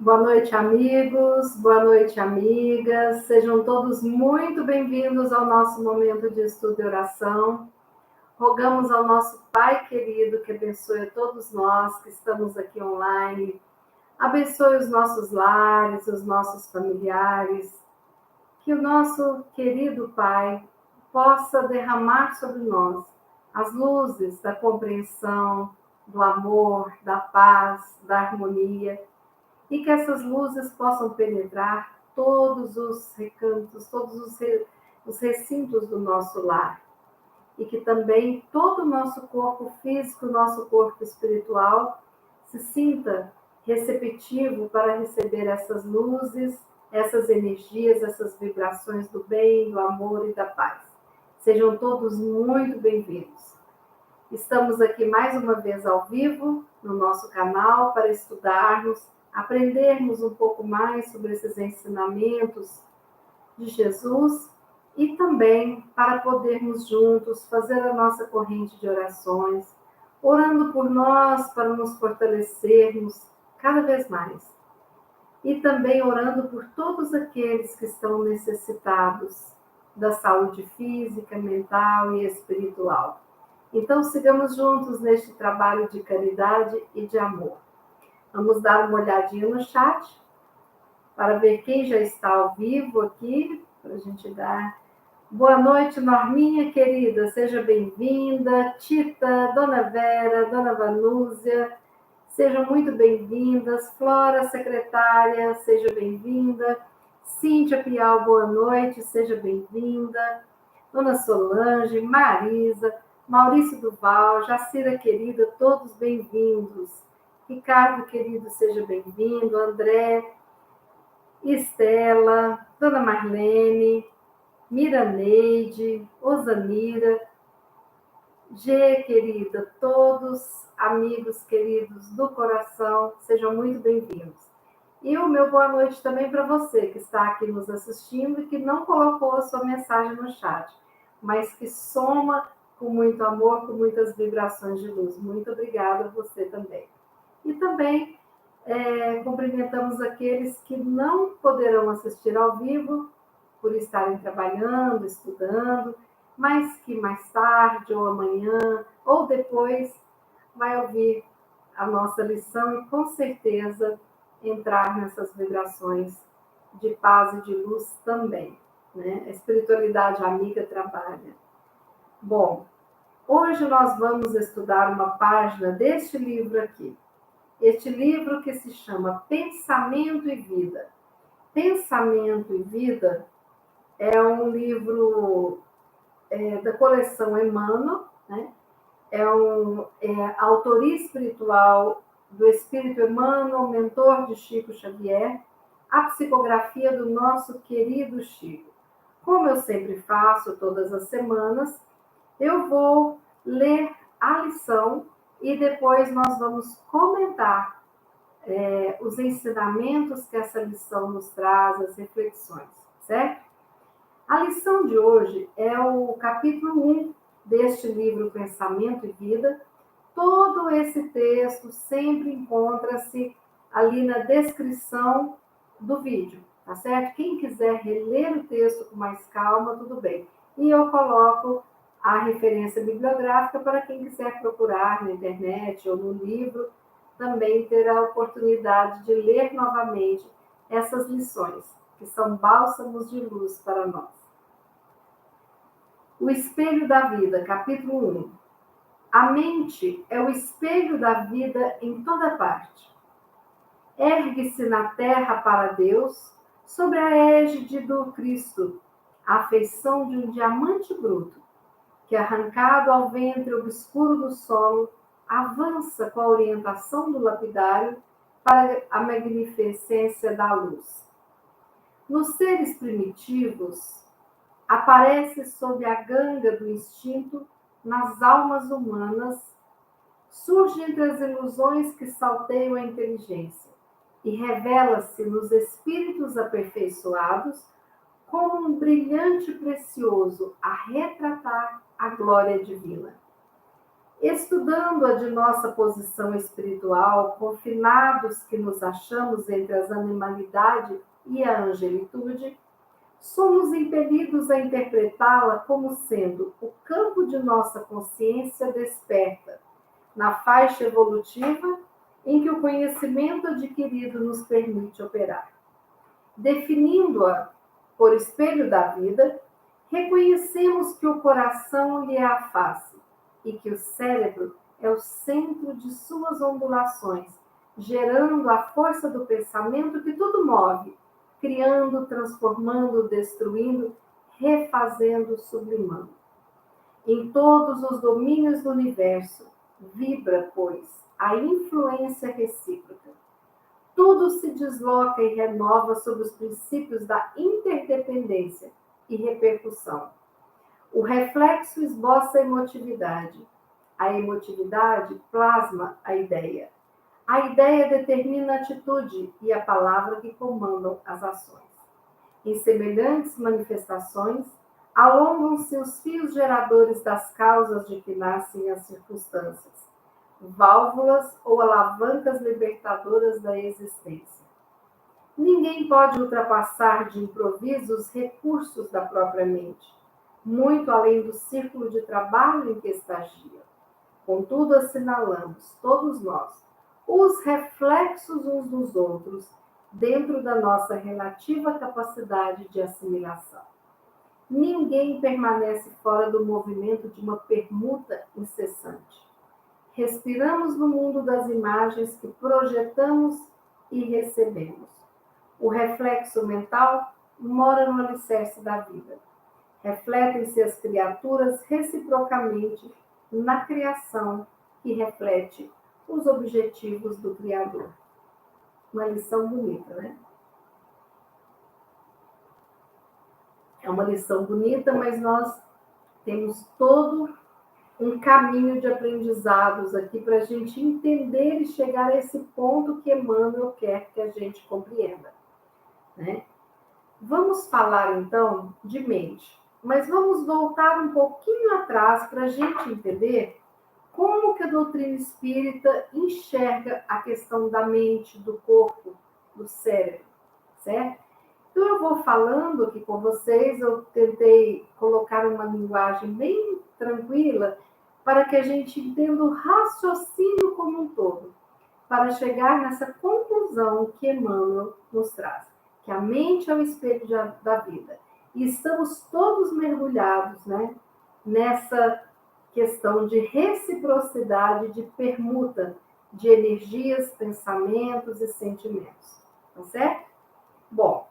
Boa noite, amigos, boa noite, amigas. Sejam todos muito bem-vindos ao nosso momento de estudo e oração. Rogamos ao nosso Pai querido que abençoe a todos nós que estamos aqui online, abençoe os nossos lares, os nossos familiares, que o nosso querido Pai possa derramar sobre nós as luzes da compreensão, do amor, da paz, da harmonia, e que essas luzes possam penetrar todos os recantos, todos os recintos do nosso lar. E que também todo o nosso corpo físico, nosso corpo espiritual, se sinta receptivo para receber essas luzes, essas energias, essas vibrações do bem, do amor e da paz. Sejam todos muito bem-vindos. Estamos aqui mais uma vez ao vivo no nosso canal para estudarmos, aprendermos um pouco mais sobre esses ensinamentos de Jesus e também para podermos juntos fazer a nossa corrente de orações, orando por nós para nos fortalecermos cada vez mais. E também orando por todos aqueles que estão necessitados da saúde física, mental e espiritual. Então, sigamos juntos neste trabalho de caridade e de amor. Vamos dar uma olhadinha no chat para ver quem já está ao vivo aqui, para a gente dar. Boa noite, Norminha querida, seja bem-vinda. Tita, Dona Vera, Dona Vanúzia, sejam muito bem-vindas. Flora, secretária, seja bem-vinda. Cíntia Pial, boa noite, seja bem-vinda. Dona Solange, Marisa, Maurício Duval, Jacira querida, todos bem-vindos. Ricardo querido, seja bem-vindo. André, Estela, Dona Marlene, Miraneide, Osamira, G, querida, todos amigos queridos do coração, sejam muito bem-vindos. E o meu boa noite também para você que está aqui nos assistindo e que não colocou a sua mensagem no chat, mas que soma com muito amor, com muitas vibrações de luz. Muito obrigada a você também. E também cumprimentamos aqueles que não poderão assistir ao vivo, por estarem trabalhando, estudando, mas que mais tarde, ou amanhã, ou depois, vai ouvir a nossa lição e com certeza entrar nessas vibrações de paz e de luz também, né? A espiritualidade amiga trabalha. Bom, hoje nós vamos estudar uma página deste livro aqui. Este livro que se chama Pensamento e Vida. Pensamento e Vida é um livro da coleção Emmanuel, né? É a autoria espiritual do Espírito Emmanuel, mentor de Chico Xavier, a psicografia do nosso querido Chico. Como eu sempre faço todas as semanas, eu vou ler a lição e depois nós vamos comentar os ensinamentos que essa lição nos traz, as reflexões, certo? A lição de hoje é o capítulo 1 deste livro Pensamento e Vida. Todo esse texto sempre encontra-se ali na descrição do vídeo, tá certo? Quem quiser reler o texto com mais calma, tudo bem. E eu coloco a referência bibliográfica para quem quiser procurar na internet ou no livro, também ter a oportunidade de ler novamente essas lições, que são bálsamos de luz para nós. O espelho da vida, capítulo 1. A mente é o espelho da vida em toda parte. Ergue-se na terra para Deus, sobre a égide do Cristo, a feição de um diamante bruto, que, arrancado ao ventre obscuro do solo, avança com a orientação do lapidário para a magnificência da luz. Nos seres primitivos, aparece sob a ganga do instinto nas almas humanas, surge entre as ilusões que salteiam a inteligência e revela-se nos espíritos aperfeiçoados como um brilhante precioso a retratar a glória divina. Estudando-a de nossa posição espiritual, confinados que nos achamos entre as animalidade e a angelitude, somos impelidos a interpretá-la como sendo o campo de nossa consciência desperta, na faixa evolutiva em que o conhecimento adquirido nos permite operar. Definindo-a por espelho da vida, reconhecemos que o coração lhe é a face e que o cérebro é o centro de suas ondulações, gerando a força do pensamento que tudo move, criando, transformando, destruindo, refazendo, sublimando. Em todos os domínios do universo, vibra, pois, a influência recíproca. Tudo se desloca e renova sob os princípios da interdependência e repercussão. O reflexo esboça a emotividade. A emotividade plasma a ideia. A ideia determina a atitude e a palavra que comandam as ações. Em semelhantes manifestações, alongam-se os fios geradores das causas de que nascem as circunstâncias, válvulas ou alavancas libertadoras da existência. Ninguém pode ultrapassar de improviso os recursos da própria mente, muito além do círculo de trabalho em que estagia. Contudo, assinalamos, todos nós, os reflexos uns dos outros, dentro da nossa relativa capacidade de assimilação. Ninguém permanece fora do movimento de uma permuta incessante. Respiramos no mundo das imagens que projetamos e recebemos. O reflexo mental mora no alicerce da vida. Refletem-se as criaturas reciprocamente na criação que reflete os objetivos do Criador. Uma lição bonita, né? É uma lição bonita, mas nós temos todo um caminho de aprendizados aqui para a gente entender e chegar a esse ponto que Emmanuel quer que a gente compreenda, né? Vamos falar, então, de mente, mas vamos voltar um pouquinho atrás para a gente entender como que a doutrina espírita enxerga a questão da mente, do corpo, do cérebro, certo? Então, eu vou falando aqui com vocês, eu tentei colocar uma linguagem bem tranquila para que a gente entenda o raciocínio como um todo, para chegar nessa conclusão que Emmanuel nos traz, que a mente é o espelho da vida. E estamos todos mergulhados, né, nessa questão de reciprocidade, de permuta de energias, pensamentos e sentimentos. Tá certo? Bom,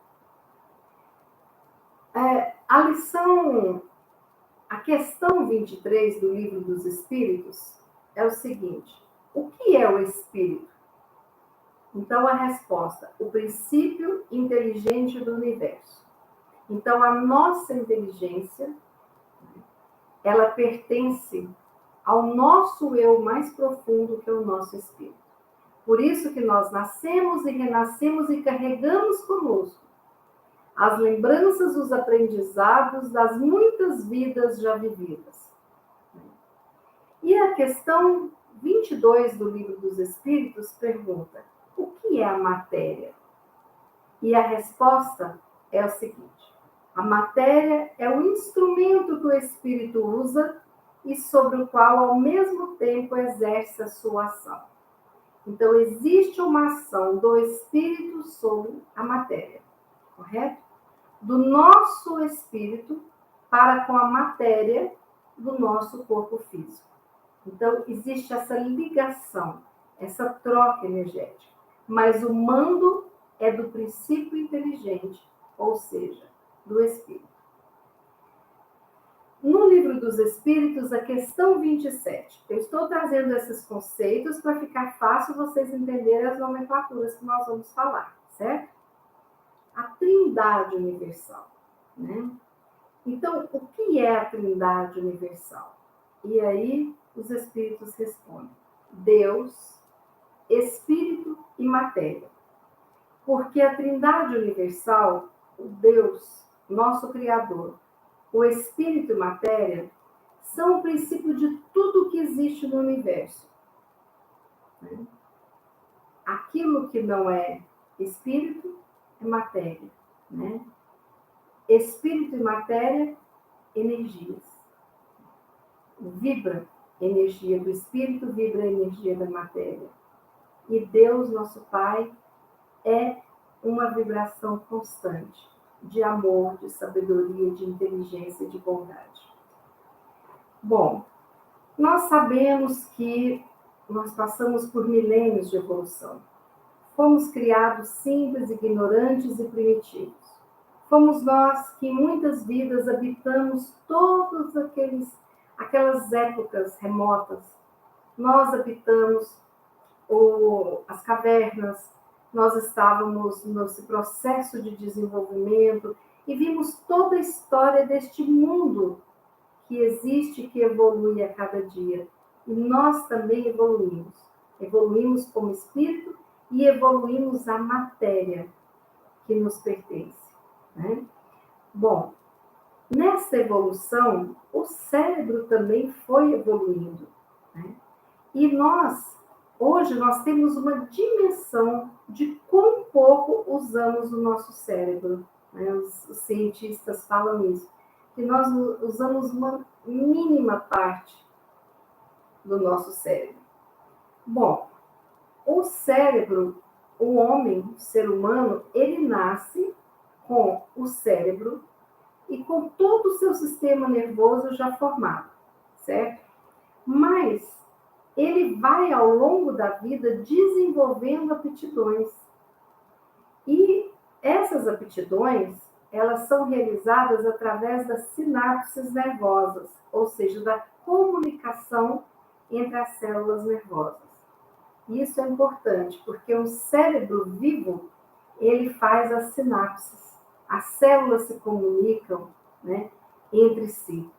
a questão 23 do Livro dos Espíritos é o seguinte: o que é o espírito? Então, a resposta: o princípio inteligente do universo. Então, a nossa inteligência, ela pertence ao nosso eu mais profundo, que é o nosso espírito. Por isso que nós nascemos e renascemos e carregamos conosco as lembranças, os aprendizados das muitas vidas já vividas. E a questão 22 do Livro dos Espíritos pergunta: o que é a matéria? E a resposta é o seguinte: a matéria é o instrumento que o espírito usa e sobre o qual, ao mesmo tempo, exerce a sua ação. Então, existe uma ação do espírito sobre a matéria, correto? Do nosso espírito para com a matéria do nosso corpo físico. Então, existe essa ligação, essa troca energética. Mas o mando é do princípio inteligente, ou seja, do espírito. No Livro dos Espíritos, a questão 27. Eu estou trazendo esses conceitos para ficar fácil vocês entenderem as nomenclaturas que nós vamos falar, certo? A Trindade Universal, né? Então, o que é a Trindade Universal? E aí, os Espíritos respondem: Deus, Espírito e Matéria. Porque a Trindade Universal, o Deus, nosso Criador, o Espírito e Matéria, são o princípio de tudo que existe no universo. Aquilo que não é espírito é matéria, né? Espírito e matéria, energias. Vibra energia do espírito, vibra energia da matéria. E Deus, nosso Pai, é uma vibração constante de amor, de sabedoria, de inteligência e de bondade. Bom, nós sabemos que nós passamos por milênios de evolução. Fomos criados simples, ignorantes e primitivos. Fomos nós que em muitas vidas habitamos todas aquelas épocas remotas. Nós habitamos as cavernas, nós estávamos nesse processo de desenvolvimento e vimos toda a história deste mundo que existe, que evolui a cada dia. E nós também evoluímos. Evoluímos como espírito e evoluímos a matéria que nos pertence, né? Bom, nessa evolução, o cérebro também foi evoluindo, né? E hoje, nós temos uma dimensão de quão pouco usamos o nosso cérebro, né? Os cientistas falam isso, que nós usamos uma mínima parte do nosso cérebro. Bom, o cérebro, o homem, o ser humano, ele nasce com o cérebro e com todo o seu sistema nervoso já formado, certo? Mas ele vai, ao longo da vida, desenvolvendo aptidões. E essas aptidões, elas são realizadas através das sinapses nervosas, ou seja, da comunicação entre as células nervosas. Isso é importante, porque o cérebro vivo, ele faz as sinapses. As células se comunicam, né, entre si.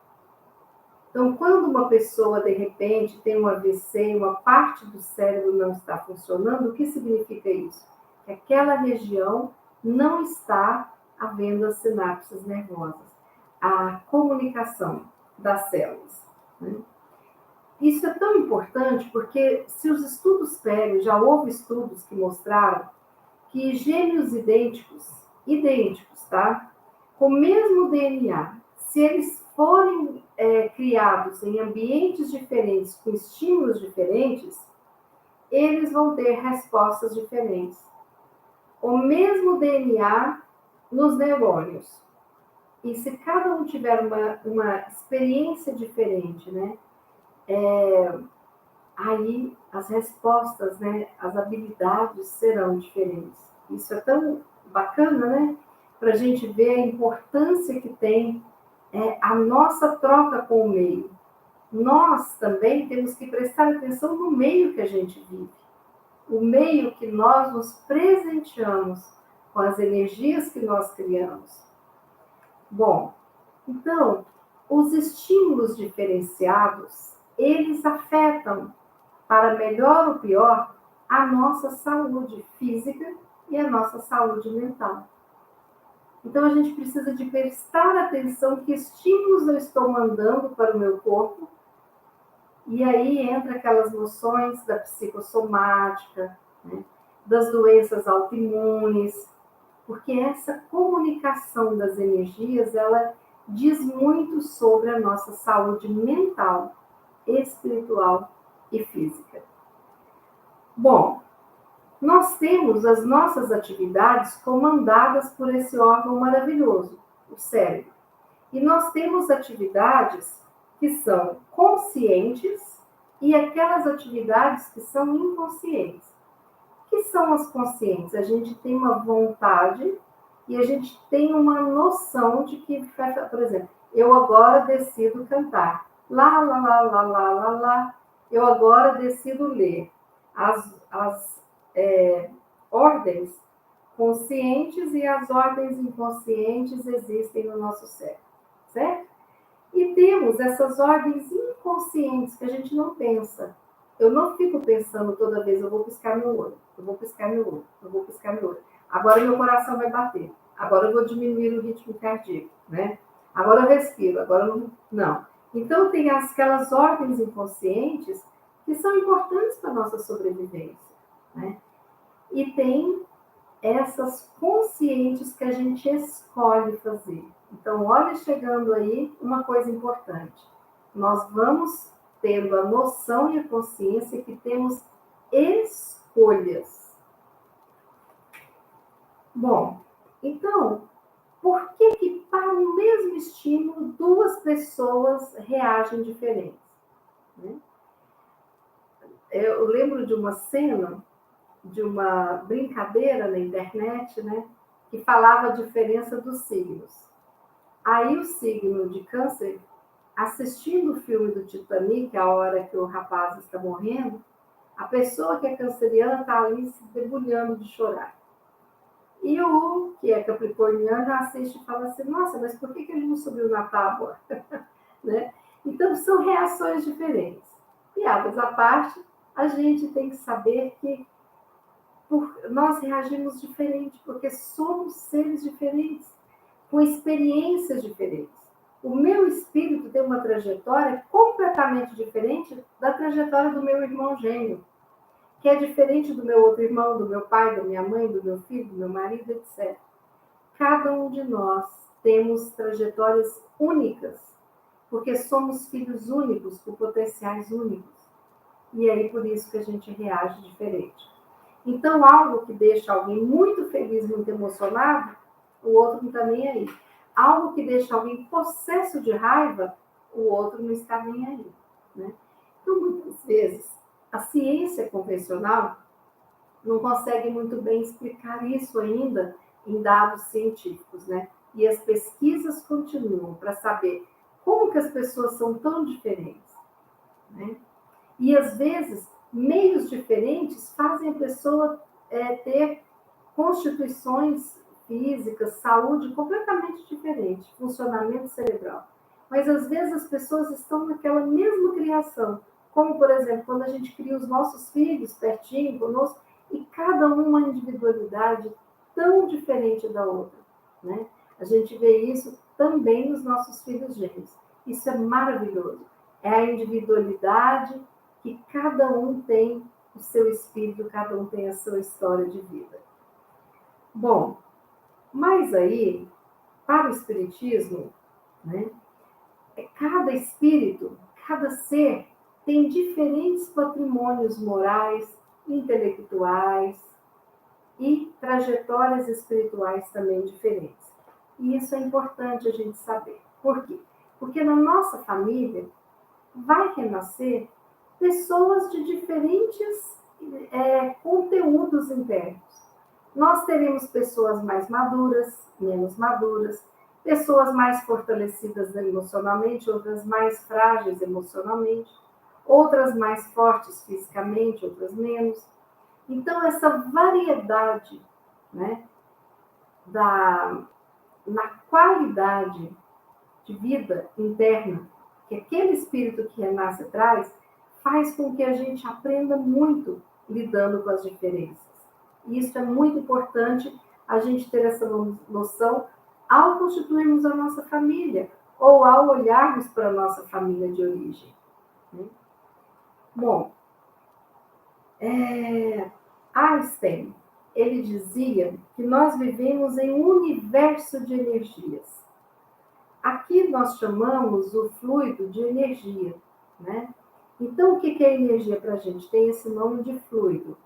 Então, quando uma pessoa, de repente, tem um AVC e uma parte do cérebro não está funcionando, o que significa isso? Que aquela região não está havendo as sinapses nervosas, a comunicação das células, né? Isso é tão importante porque, se os estudos prévios, já houve estudos que mostraram que gêmeos idênticos, tá? Com o mesmo DNA, se eles forem criados em ambientes diferentes, com estímulos diferentes, eles vão ter respostas diferentes. O mesmo DNA nos neurônios. E se cada um tiver uma experiência diferente, né? Aí as respostas, né? As habilidades serão diferentes. Isso é tão bacana, né? Para a gente ver a importância que tem a nossa troca com o meio. Nós também temos que prestar atenção no meio que a gente vive. O meio que nós nos presenteamos com as energias que nós criamos. Bom, então, os estímulos diferenciados, eles afetam, para melhor ou pior, a nossa saúde física e a nossa saúde mental. Então, a gente precisa de prestar atenção que estímulos eu estou mandando para o meu corpo. E aí entra aquelas noções da psicossomática, né, das doenças autoimunes, porque essa comunicação das energias, ela diz muito sobre a nossa saúde mental, espiritual e física. Bom, nós temos as nossas atividades comandadas por esse órgão maravilhoso, o cérebro. E nós temos atividades que são conscientes e aquelas atividades que são inconscientes. O que são as conscientes? A gente tem uma vontade e a gente tem uma noção de que, por exemplo, eu agora decido cantar. Lá, lá, lá, lá, lá, lá, lá. Eu agora decido ler. As ordens conscientes e as ordens inconscientes existem no nosso cérebro, certo? E temos essas ordens inconscientes que a gente não pensa. Eu não fico pensando toda vez, eu vou piscar meu olho, eu vou piscar meu olho, eu vou piscar meu olho. Agora meu coração vai bater, agora eu vou diminuir o ritmo cardíaco, né? Agora eu respiro, agora eu não. Então, tem aquelas ordens inconscientes que são importantes para a nossa sobrevivência, né? E tem essas conscientes que a gente escolhe fazer. Então, olha, chegando aí uma coisa importante. Nós vamos tendo a noção e a consciência que temos escolhas. Bom, então, por que para o mesmo estímulo duas pessoas reagem diferentes? Né? Eu lembro de uma cena, de uma brincadeira na internet, né, que falava a diferença dos signos. Aí o signo de Câncer, assistindo o filme do Titanic, a hora que o rapaz está morrendo, a pessoa que é canceriana está ali se debulhando de chorar. E o que é capricorniano assiste e fala assim, nossa, mas por que ele não subiu na tábua? Né? Então, são reações diferentes. Piadas à parte, a gente tem que saber que nós reagimos diferente, porque somos seres diferentes, com experiências diferentes. O meu espírito tem uma trajetória completamente diferente da trajetória do meu irmão gêmeo, que é diferente do meu outro irmão, do meu pai, da minha mãe, do meu filho, do meu marido, etc. Cada um de nós temos trajetórias únicas, porque somos filhos únicos, com potenciais únicos. E aí, por isso que a gente reage diferente. Então, algo que deixa alguém muito feliz, muito emocionado, o outro não está nem aí. Algo que deixa alguém em possesso de raiva, o outro não está nem aí. Né? Então, muitas vezes, a ciência convencional não consegue muito bem explicar isso ainda em dados científicos, né? E as pesquisas continuam para saber como que as pessoas são tão diferentes, né? E às vezes meios diferentes fazem a pessoa ter constituições físicas, saúde completamente diferente, funcionamento cerebral. Mas às vezes as pessoas estão naquela mesma criação, como por exemplo, quando a gente cria os nossos filhos pertinho conosco, e cada um uma individualidade tão diferente da outra, né? A gente vê isso também nos nossos filhos gêmeos. Isso é maravilhoso. É a individualidade que cada um tem o seu espírito, cada um tem a sua história de vida. Bom, mas aí, para o espiritismo, né, cada espírito, cada ser tem diferentes patrimônios morais, intelectuais e trajetórias espirituais também diferentes. E isso é importante a gente saber. Por quê? Porque na nossa família vai renascer pessoas de diferentes conteúdos internos. Nós teremos pessoas mais maduras, menos maduras, pessoas mais fortalecidas emocionalmente, outras mais frágeis emocionalmente, outras mais fortes fisicamente, outras menos. Então, essa variedade, né, na qualidade de vida interna que aquele espírito que renasce traz, faz com que a gente aprenda muito lidando com as diferenças. E isso é muito importante a gente ter essa noção ao constituirmos a nossa família ou ao olharmos para a nossa família de origem. Né? Bom, Einstein, ele dizia que nós vivemos em um universo de energias. Aqui nós chamamos o fluido de energia, né? Então, o que é energia para a gente? Tem esse nome de fluido.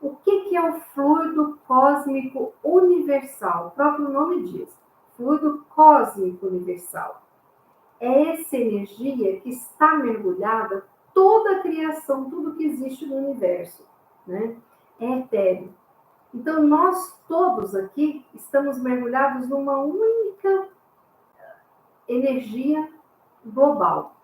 O que é o fluido cósmico universal? O próprio nome diz, fluido cósmico universal. É essa energia que está mergulhada toda a criação, tudo que existe no universo, né? É etéreo. Então, nós todos aqui estamos mergulhados numa única energia global.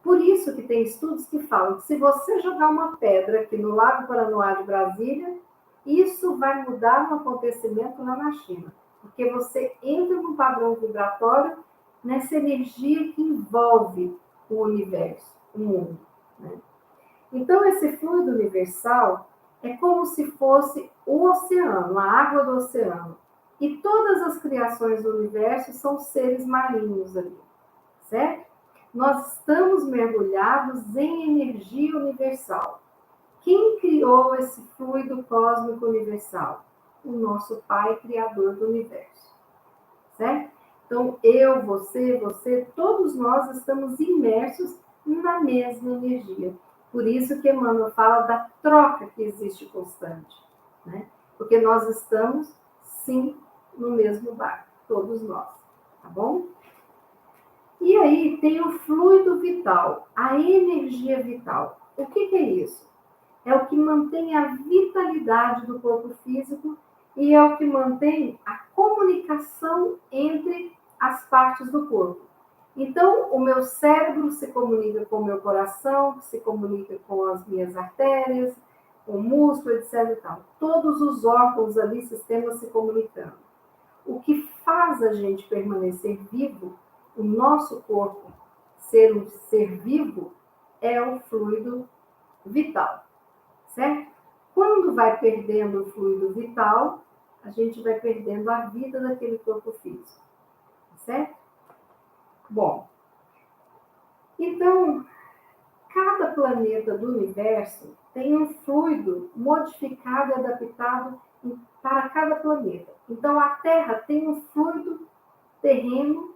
Por isso que tem estudos que falam que se você jogar uma pedra aqui no Lago Paranoá de Brasília, isso vai mudar um acontecimento lá na China. Porque você entra num padrão vibratório nessa energia que envolve o universo, o mundo. Né? Então, esse fluido universal é como se fosse o oceano, a água do oceano. E todas as criações do universo são seres marinhos ali, certo? nós estamos mergulhados em energia universal. Quem criou esse fluido cósmico universal? O nosso Pai Criador do Universo. Certo? Então, eu, você, todos nós estamos imersos na mesma energia. Por isso que Emmanuel fala da troca que existe constante. Né? Porque nós estamos, sim, no mesmo barco, todos nós. Tá bom? E aí tem o fluido vital, a energia vital. O que é isso? É o que mantém a vitalidade do corpo físico e é o que mantém a comunicação entre as partes do corpo. Então, o meu cérebro se comunica com o meu coração, se comunica com as minhas artérias, com o músculo, etc. E tal. Todos os órgãos ali, sistemas se comunicando. O que faz a gente permanecer vivo, o nosso corpo ser um ser vivo, é o fluido vital. Certo? Quando vai perdendo o fluido vital, a gente vai perdendo a vida daquele corpo físico. Certo? Bom, então, cada planeta do universo tem um fluido modificado e adaptado para cada planeta. Então, a Terra tem um fluido terreno,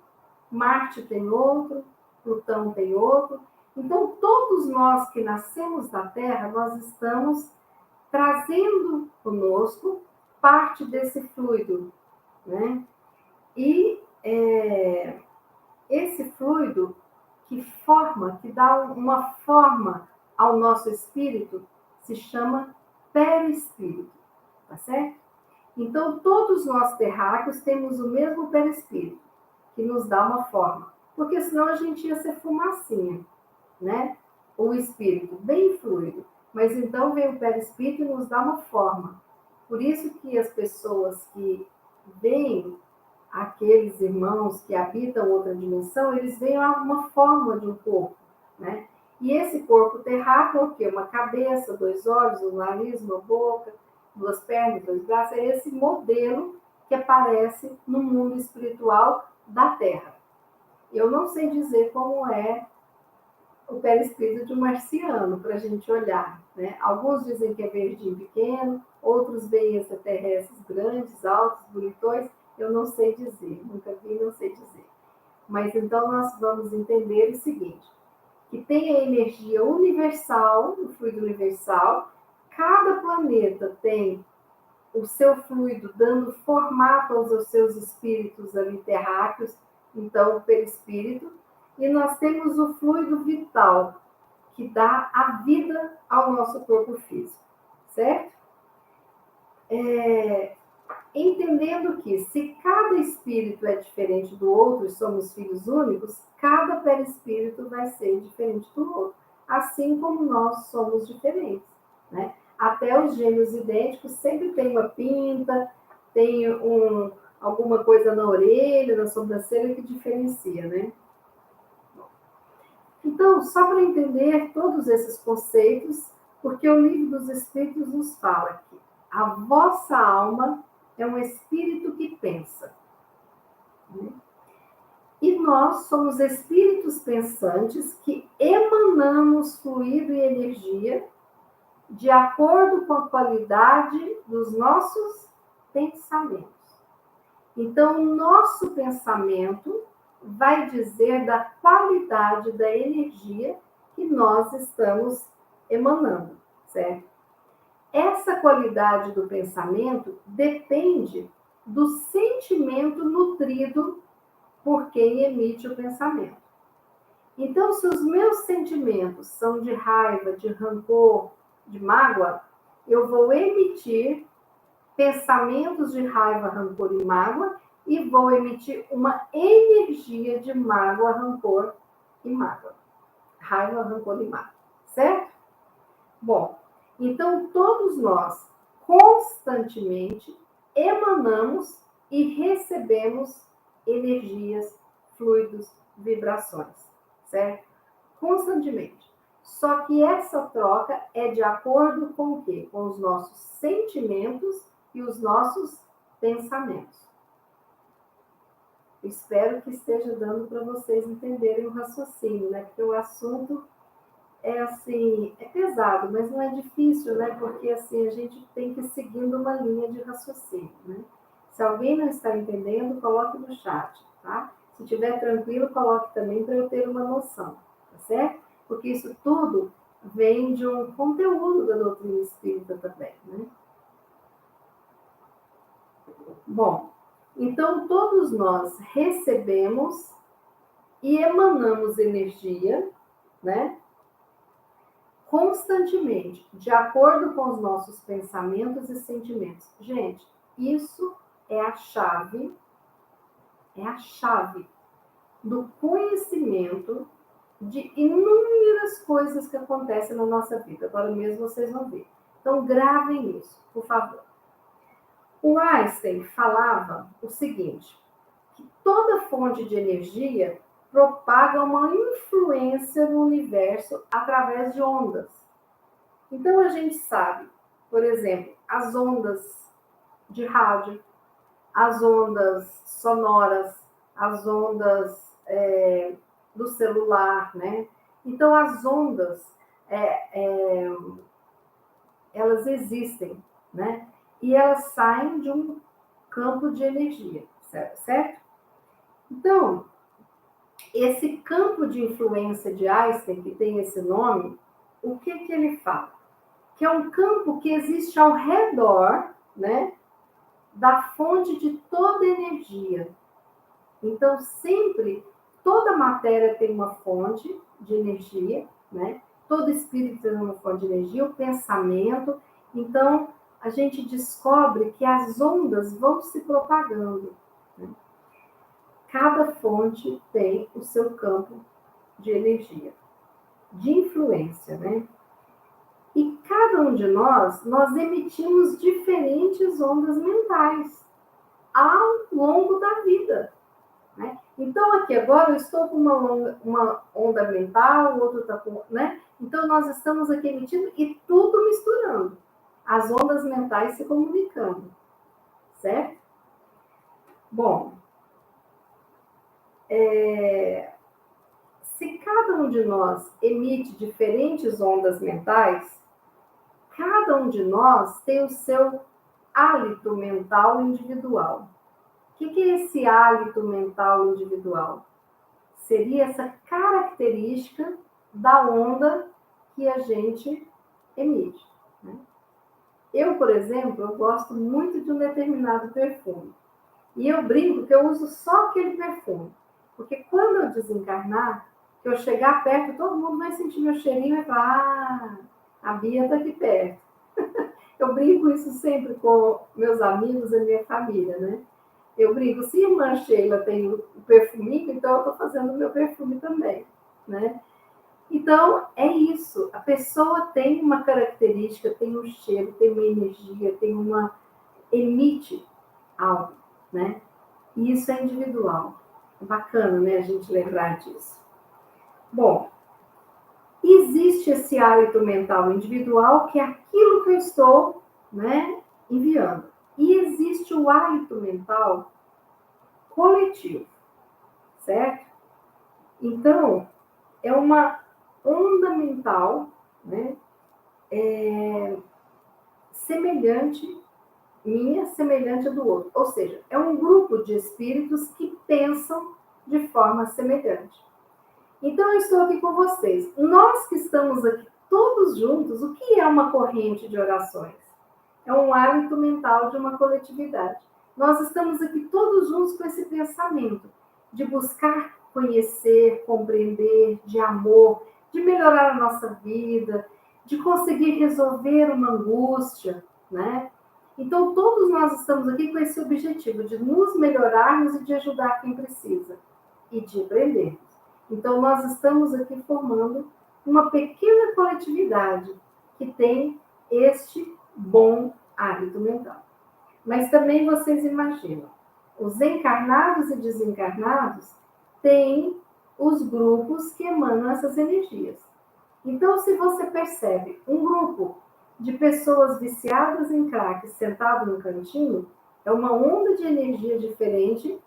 Marte tem outro, Plutão tem outro. Então, todos nós que nascemos da Terra, nós estamos trazendo conosco parte desse fluido, né? E esse fluido que dá uma forma ao nosso espírito, se chama perispírito, tá certo? Então, todos nós terráqueos temos o mesmo perispírito, que nos dá uma forma, porque senão a gente ia ser fumacinha, né? O espírito, bem fluido. Mas então vem o perispírito e nos dá uma forma. Por isso que as pessoas que veem aqueles irmãos que habitam outra dimensão, eles veem uma forma de um corpo, né? E esse corpo terráqueo é o quê? Uma cabeça, 2 olhos, um nariz, uma boca, 2 pernas, 2 braços. É esse modelo que aparece no mundo espiritual da Terra. Eu não sei dizer como é o perispírito de um marciano, para a gente olhar. Né? Alguns dizem que é verdinho pequeno, outros veem extraterrestres grandes, altos, bonitões. Eu não sei dizer, nunca vi, não sei dizer. Mas então nós vamos entender o seguinte, que tem a energia universal, o fluido universal, cada planeta tem o seu fluido dando formato aos seus espíritos ali terráqueos, então o perispírito, e nós temos o fluido vital, que dá a vida ao nosso corpo físico, certo? Entendendo que se cada espírito é diferente do outro e somos filhos únicos, cada perispírito vai ser diferente do outro, assim como nós somos diferentes, né? Até os gêmeos idênticos sempre tem uma pinta, tem alguma coisa na orelha, na sobrancelha que diferencia, né? Então, só para entender todos esses conceitos, porque o Livro dos Espíritos nos fala que a vossa alma é um espírito que pensa. E nós somos espíritos pensantes que emanamos fluido e energia de acordo com a qualidade dos nossos pensamentos. Então, o nosso pensamento vai dizer da qualidade da energia que nós estamos emanando, certo? Essa qualidade do pensamento depende do sentimento nutrido por quem emite o pensamento. Então, se os meus sentimentos são de raiva, de rancor, de mágoa, eu vou emitir pensamentos de raiva, rancor e mágoa e vou emitir uma energia de mágoa, rancor e mágoa. Raiva, rancor e mágoa. Certo? Bom, então todos nós constantemente emanamos e recebemos energias, fluidos, vibrações. Certo? Constantemente. Só que essa troca é de acordo com o quê? Com os nossos sentimentos e os nossos pensamentos. Espero que esteja dando para vocês entenderem o raciocínio, né? Porque o assunto é assim, é pesado, mas não é difícil, né? Porque assim, a gente tem que ir seguindo uma linha de raciocínio, né? Se alguém não está entendendo, coloque no chat, tá? Se estiver tranquilo, coloque também para eu ter uma noção, tá certo? Porque isso tudo vem de um conteúdo da doutrina espírita também, né? Bom, então todos nós recebemos e emanamos energia, né? Constantemente, de acordo com os nossos pensamentos e sentimentos. Gente, isso é a chave do conhecimento de inúmeras coisas que acontecem na nossa vida. Agora mesmo vocês vão ver. Então, gravem isso, por favor. O Einstein falava o seguinte, que toda fonte de energia propaga uma influência no universo através de ondas. Então, a gente sabe, por exemplo, as ondas de rádio, as ondas sonoras, as ondas do celular, né? Então, as ondas, elas existem, né? E elas saem de um campo de energia, certo? Então, esse campo de influência de Einstein, que tem esse nome, o que ele fala? Que é um campo que existe ao redor, né, da fonte de toda energia. Então, sempre, toda matéria tem uma fonte de energia, né? Todo espírito tem uma fonte de energia, o pensamento. Então, a gente descobre que as ondas vão se propagando, né? Cada fonte tem o seu campo de energia, de influência, né? E cada um de nós emitimos diferentes ondas mentais ao longo da vida, né? Então, aqui agora eu estou com uma onda mental, o outro está com, né? Então, nós estamos aqui emitindo e tudo misturando. As ondas mentais se comunicando, certo? Bom, se cada um de nós emite diferentes ondas mentais, cada um de nós tem o seu hálito mental individual. O que é esse hálito mental individual? Seria essa característica da onda que a gente emite, né? Eu, por exemplo, eu gosto muito de um determinado perfume. E eu brinco que eu uso só aquele perfume. Porque quando eu desencarnar, que eu chegar perto, todo mundo vai sentir meu cheirinho e vai falar, a Bia está aqui perto. Eu brinco isso sempre com meus amigos e minha família, né? Eu brinco, se a irmã Sheila tem o perfuminho, então eu estou fazendo o meu perfume também, né? Então, é isso. A pessoa tem uma característica, tem um cheiro, tem uma energia, emite algo, né? E isso é individual. É bacana, né, a gente lembrar disso. Bom, existe esse hálito mental individual, que é aquilo que eu estou, né, enviando. E existe o hálito mental coletivo, certo? Então, é uma onda mental, né, semelhante, minha semelhante à do outro. Ou seja, é um grupo de espíritos que pensam de forma semelhante. Então, eu estou aqui com vocês. Nós que estamos aqui todos juntos, o que é uma corrente de orações? É um hábito mental de uma coletividade. Nós estamos aqui todos juntos com esse pensamento de buscar conhecer, compreender, de amor, de melhorar a nossa vida, de conseguir resolver uma angústia, né? Então, todos nós estamos aqui com esse objetivo de nos melhorarmos e de ajudar quem precisa e de aprender. Então, nós estamos aqui formando uma pequena coletividade que tem este bom hábito mental. Mas também vocês imaginam, os encarnados e desencarnados têm os grupos que emanam essas energias. Então, se você percebe um grupo de pessoas viciadas em crack sentado no cantinho, é uma onda de energia diferente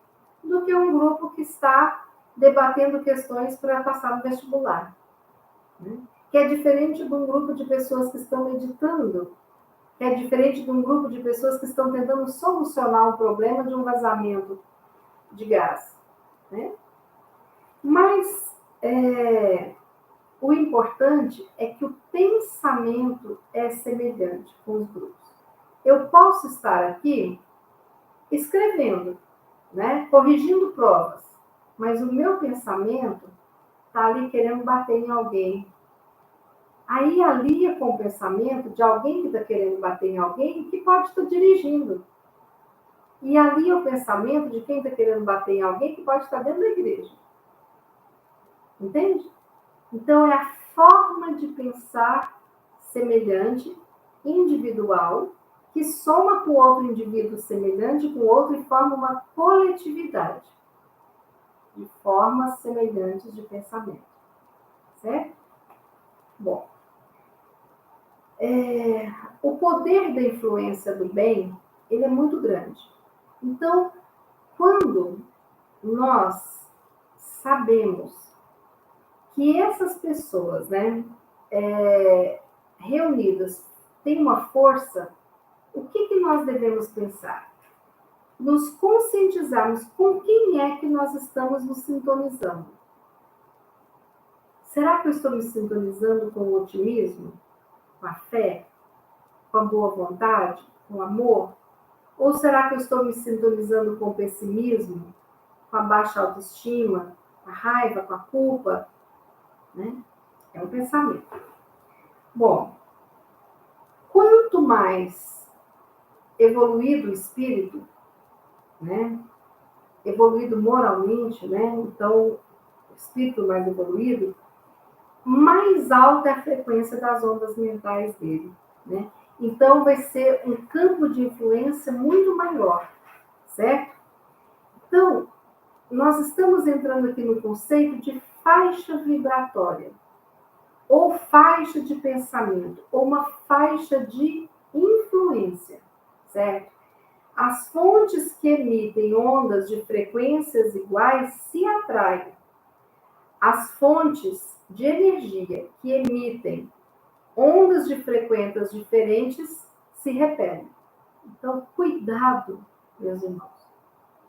do que um grupo que está debatendo questões para passar no vestibular. Né? Que é diferente de um grupo de pessoas que estão meditando, que é diferente de um grupo de pessoas que estão tentando solucionar o problema de um vazamento de gás. Né? Mas o importante é que o pensamento é semelhante com os grupos. Eu posso estar aqui escrevendo, né, corrigindo provas, mas o meu pensamento está ali querendo bater em alguém. Aí alia com o pensamento de alguém que está querendo bater em alguém que pode estar dirigindo. E alia o pensamento de quem está querendo bater em alguém que pode estar dentro da igreja. Entende? Então, é a forma de pensar semelhante, individual, que soma com outro indivíduo semelhante, com outro, e forma uma coletividade de formas semelhantes de pensamento. Certo? Bom, o poder da influência do bem, ele é muito grande. Então, quando nós sabemos que essas pessoas, né, reunidas têm uma força, o que nós devemos pensar? Nos conscientizarmos com quem é que nós estamos nos sintonizando. Será que eu estou me sintonizando com o otimismo, com a fé, com a boa vontade, com o amor? Ou será que eu estou me sintonizando com o pessimismo, com a baixa autoestima, com a raiva, com a culpa? Né? É um pensamento. Bom, quanto mais evoluído o espírito, né? Evoluído moralmente, né? Então, o espírito mais evoluído, mais alta é a frequência das ondas mentais dele, né? Então, vai ser um campo de influência muito maior, certo? Então, nós estamos entrando aqui no conceito de faixa vibratória, ou faixa de pensamento, ou uma faixa de influência, certo? As fontes que emitem ondas de frequências iguais se atraem. As fontes de energia que emitem ondas de frequências diferentes se repelem. Então, cuidado, meus irmãos,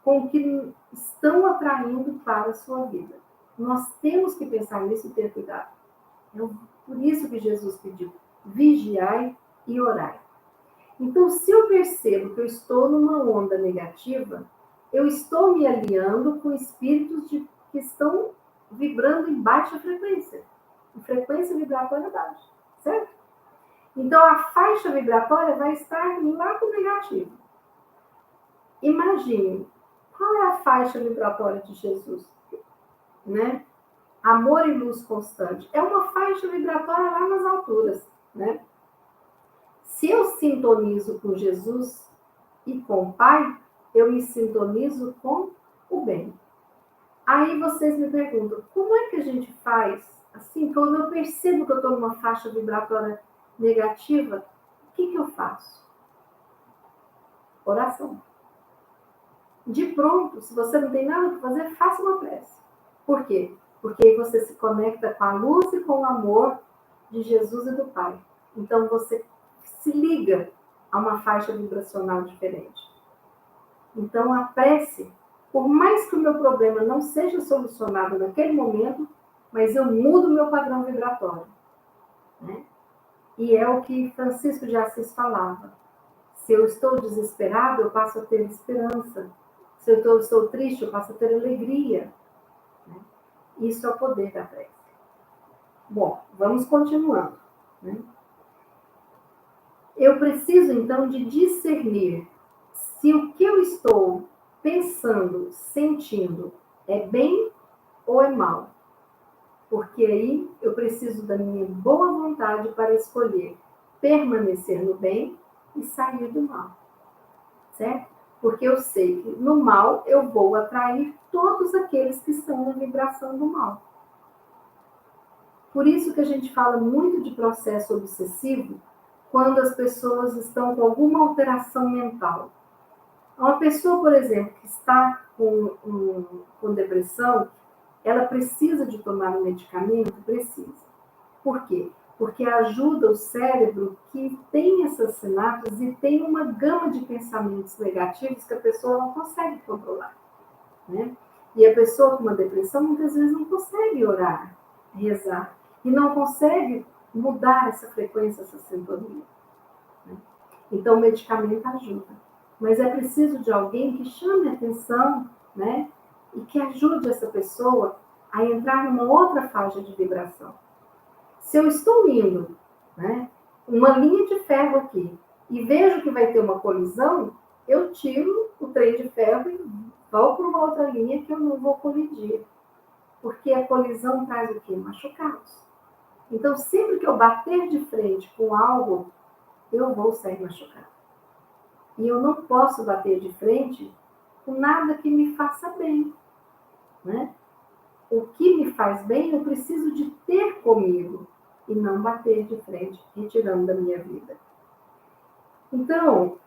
com o que estão atraindo para a sua vida. Nós temos que pensar nisso e ter cuidado. É por isso que Jesus pediu: vigiai e orai. Então, se eu percebo que eu estou numa onda negativa, eu estou me alinhando com espíritos que estão vibrando em baixa frequência, em frequência vibratória baixa, certo? Então, a faixa vibratória vai estar no lado negativo. Imagine, qual é a faixa vibratória de Jesus? Né? Amor e luz constante. É uma faixa vibratória lá nas alturas, né? Se eu sintonizo com Jesus e com o Pai, eu me sintonizo com o bem. Aí vocês me perguntam, como é que a gente faz? Assim, quando eu percebo que eu estou numa faixa vibratória negativa, o que eu faço? Oração. De pronto, se você não tem nada para fazer, faça uma prece. Por quê? Porque aí você se conecta com a luz e com o amor de Jesus e do Pai. Então você se liga a uma faixa vibracional diferente. Então a prece, por mais que o meu problema não seja solucionado naquele momento, mas eu mudo o meu padrão vibratório. Né? E é o que Francisco de Assis falava. Se eu estou desesperado, eu passo a ter esperança. Se eu estou triste, eu passo a ter alegria. Né? Isso é o poder da prece. Bom, vamos continuando. Né? Eu preciso, então, de discernir se o que eu estou pensando, sentindo, é bem ou é mal. Porque aí eu preciso da minha boa vontade para escolher permanecer no bem e sair do mal. Certo? Porque eu sei que no mal eu vou atrair todos aqueles que estão na vibração do mal. Por isso que a gente fala muito de processo obsessivo quando as pessoas estão com alguma alteração mental. Uma pessoa, por exemplo, que está com depressão, ela precisa de tomar um medicamento? Precisa. Por quê? Porque ajuda o cérebro que tem essas sinapses e tem uma gama de pensamentos negativos que a pessoa não consegue controlar, né? E a pessoa com uma depressão muitas vezes não consegue orar, rezar, e não consegue mudar essa frequência, essa sintonia, né? Então o medicamento ajuda. Mas é preciso de alguém que chame a atenção, né? E que ajude essa pessoa a entrar numa outra faixa de vibração. Se eu estou indo, né, uma linha de ferro aqui e vejo que vai ter uma colisão, eu tiro o trem de ferro e vou para uma outra linha que eu não vou colidir. Porque a colisão traz o quê? Machucados. Então, sempre que eu bater de frente com algo, eu vou sair machucado. E eu não posso bater de frente com nada que me faça bem, né? O que me faz bem, eu preciso de ter comigo e não bater de frente, retirando da minha vida. Então,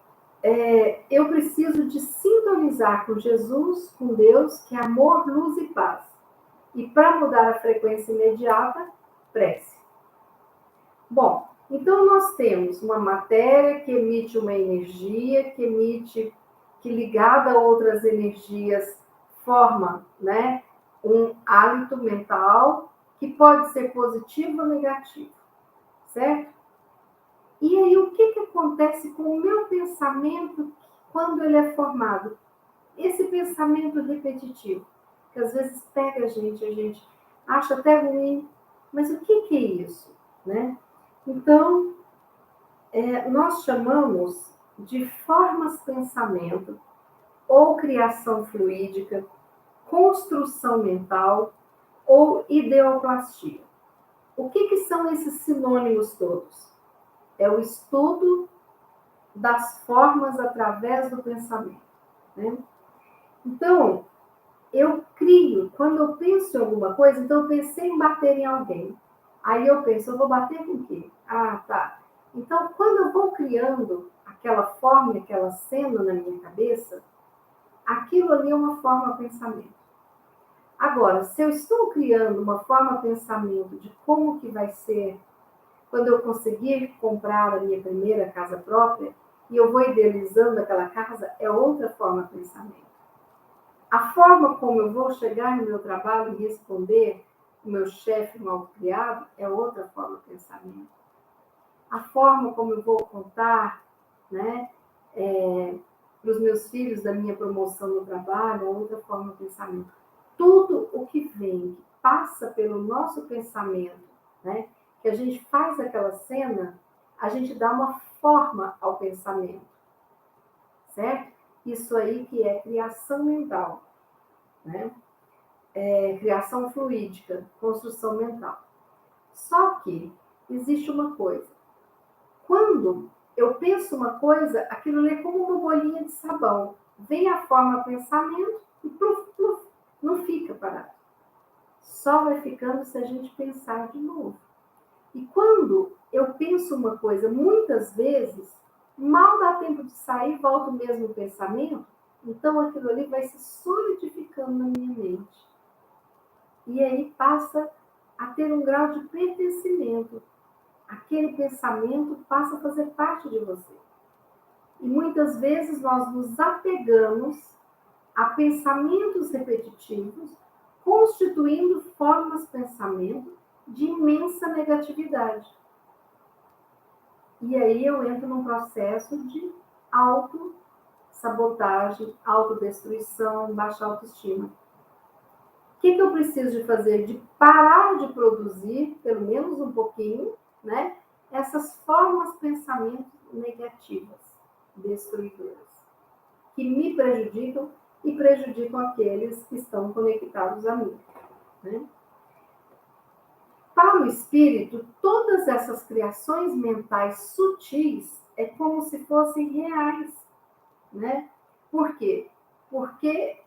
eu preciso de sintonizar com Jesus, com Deus, que é amor, luz e paz. E para mudar a frequência imediata, prece. Bom, então nós temos uma matéria que emite uma energia, que ligada a outras energias, forma, né, um hálito mental que pode ser positivo ou negativo, certo? E aí, o que acontece com o meu pensamento quando ele é formado? Esse pensamento repetitivo, que às vezes pega a gente acha até ruim, mas o que é isso, né? Então, nós chamamos de formas pensamento, ou criação fluídica, construção mental ou ideoplastia. O que são esses sinônimos todos? É o estudo das formas através do pensamento, né? Então, eu crio, quando eu penso em alguma coisa, então eu pensei em bater em alguém. Aí eu penso, eu vou bater com o quê? Ah, tá. Então, quando eu vou criando aquela forma, aquela cena na minha cabeça, aquilo ali é uma forma pensamento. Agora, se eu estou criando uma forma pensamento de como que vai ser quando eu conseguir comprar a minha primeira casa própria, e eu vou idealizando aquela casa, é outra forma de pensamento. A forma como eu vou chegar no meu trabalho e responder o meu chefe mal criado é outra forma de pensamento. A forma como eu vou contar, né, para os meus filhos da minha promoção no trabalho é outra forma de pensamento. Tudo o que vem, que passa pelo nosso pensamento, né, que a gente faz aquela cena, a gente dá uma forma ao pensamento, certo? Isso aí que é criação mental, né? Criação fluídica, construção mental. Só que existe uma coisa. Quando eu penso uma coisa, aquilo é como uma bolinha de sabão. Vem a forma pensamento e pluf, pluf, não fica parado. Só vai ficando se a gente pensar de novo. E quando eu penso uma coisa muitas vezes, mal dá tempo de sair, volta o mesmo pensamento, então aquilo ali vai se solidificando na minha mente. E aí passa a ter um grau de pertencimento. Aquele pensamento passa a fazer parte de você. E muitas vezes nós nos apegamos a pensamentos repetitivos, constituindo formas de pensamento de imensa negatividade. E aí eu entro num processo de autossabotagem, autodestruição, baixa autoestima. O que eu preciso de fazer? De parar de produzir, pelo menos um pouquinho, né? Essas formas de pensamento negativas, destruidoras, que me prejudicam e prejudicam aqueles que estão conectados a mim, né? Para o espírito, todas essas criações mentais sutis é como se fossem reais, né? Por quê? Porque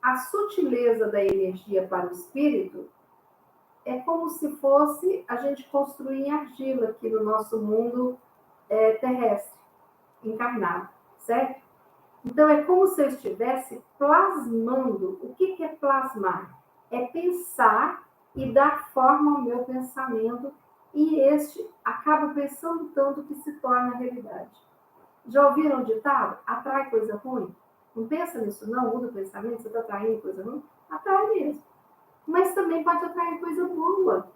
a sutileza da energia para o espírito é como se fosse a gente construir em argila aqui no nosso mundo terrestre, encarnado. certo? Então, é como se eu estivesse plasmando. O que é plasmar? É pensar e dar forma ao meu pensamento, e este acaba pensando tanto que se torna realidade. Já ouviram o ditado? Atrai coisa ruim? Não pensa nisso, não. Muda o pensamento, você está atraindo coisa ruim? Atrai mesmo. Mas também pode atrair coisa boa,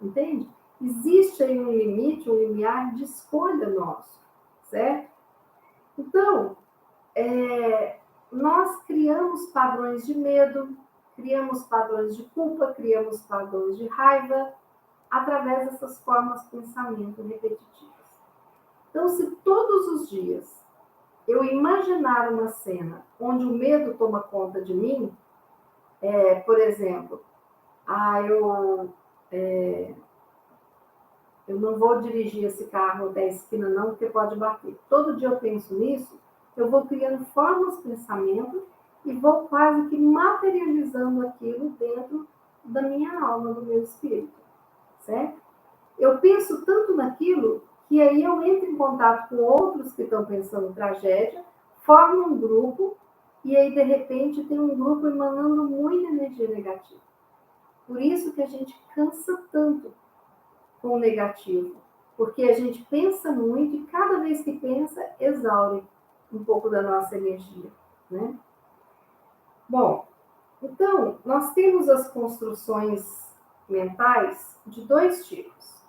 entende? Existe aí um limite, um limiar de escolha nosso, certo? Então, nós criamos padrões de medo, criamos padrões de culpa, criamos padrões de raiva, através dessas formas de pensamento repetitivas. Então, se todos os dias eu imaginar uma cena onde o medo toma conta de mim, por exemplo, eu não vou dirigir esse carro até a esquina não, porque pode bater. Todo dia eu penso nisso, eu vou criando formas de pensamento e vou quase que materializando aquilo dentro da minha alma, do meu espírito, certo? Eu penso tanto naquilo que aí eu entro em contato com outros que estão pensando em tragédia, formo um grupo e aí de repente tem um grupo emanando muita energia negativa. Por isso que a gente cansa tanto com o negativo, porque a gente pensa muito e cada vez que pensa, exaure um pouco da nossa energia, né? Bom, então, nós temos as construções mentais de dois tipos.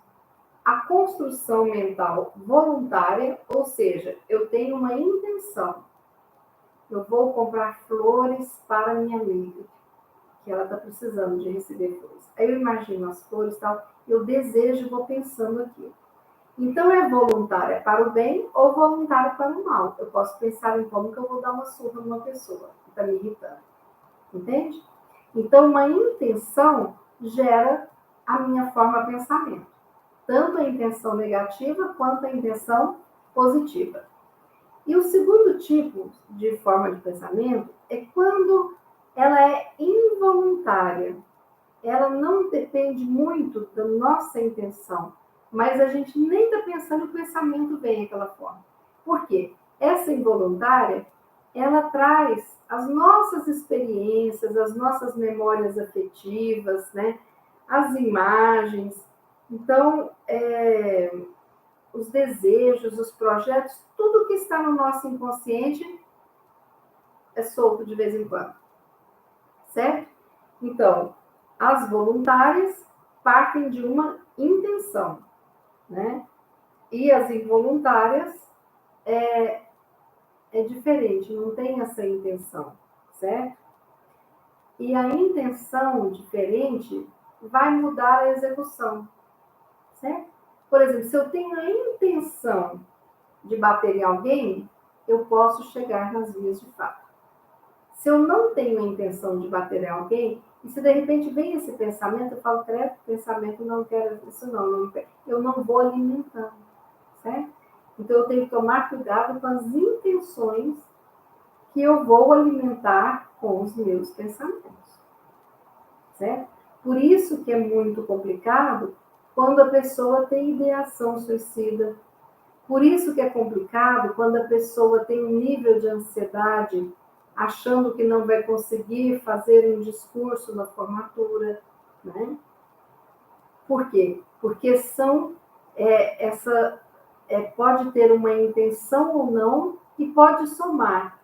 A construção mental voluntária, ou seja, eu tenho uma intenção. Eu vou comprar flores para minha amiga, que ela está precisando de receber flores. Aí eu imagino as flores e tal, eu desejo e vou pensando aqui. Então, é voluntária para o bem ou voluntária para o mal. Eu posso pensar em como que eu vou dar uma surra numa pessoa que está me irritando. Entende? Então, uma intenção gera a minha forma de pensamento. Tanto a intenção negativa quanto a intenção positiva. E o segundo tipo de forma de pensamento é quando ela é involuntária. Ela não depende muito da nossa intenção, mas a gente nem está pensando, o pensamento vem daquela forma. Por quê? Essa involuntária, ela traz as nossas experiências, as nossas memórias afetivas, né? As imagens. Então, os desejos, os projetos, tudo que está no nosso inconsciente é solto de vez em quando, certo? Então, as voluntárias partem de uma intenção, né? E as involuntárias é diferente, não tem essa intenção, certo? E a intenção diferente vai mudar a execução, certo? Por exemplo, se eu tenho a intenção de bater em alguém, eu posso chegar nas vias de fato. Se eu não tenho a intenção de bater em alguém, e se de repente vem esse pensamento, eu falo, credo, pensamento, não quero isso não, eu não vou alimentando, certo? Então eu tenho que tomar cuidado com as intenções que eu vou alimentar com os meus pensamentos, certo? Por isso que é muito complicado quando a pessoa tem ideação suicida. Por isso que é complicado quando a pessoa tem um nível de ansiedade, achando que não vai conseguir fazer um discurso na formatura, né? Por quê? Porque pode ter uma intenção ou não e pode somar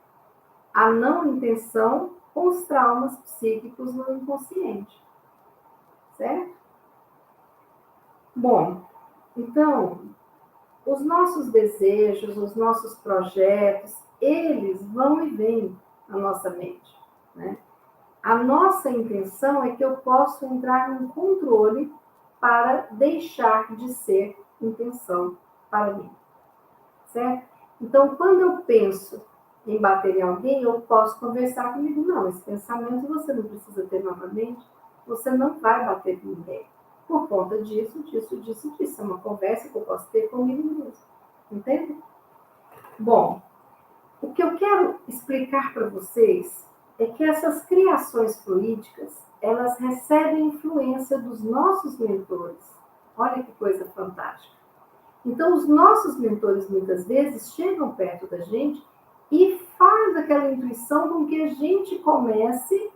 a não intenção com os traumas psíquicos no inconsciente, certo? Bom, então, os nossos desejos, os nossos projetos, eles vão e vêm na nossa mente, né? A nossa intenção é que eu possa entrar num controle para deixar de ser intenção para mim, certo? Então, quando eu penso em bater em alguém, eu posso conversar comigo. Não, esse pensamento você não precisa ter novamente, você não vai bater em ninguém. Por conta disso, disso, disso, disso. É uma conversa que eu posso ter comigo mesmo. Entende? Bom, o que eu quero explicar para vocês é que essas criações fluídicas, elas recebem influência dos nossos mentores. Olha que coisa fantástica. Então, os nossos mentores, muitas vezes, chegam perto da gente e faz aquela intuição com que a gente comece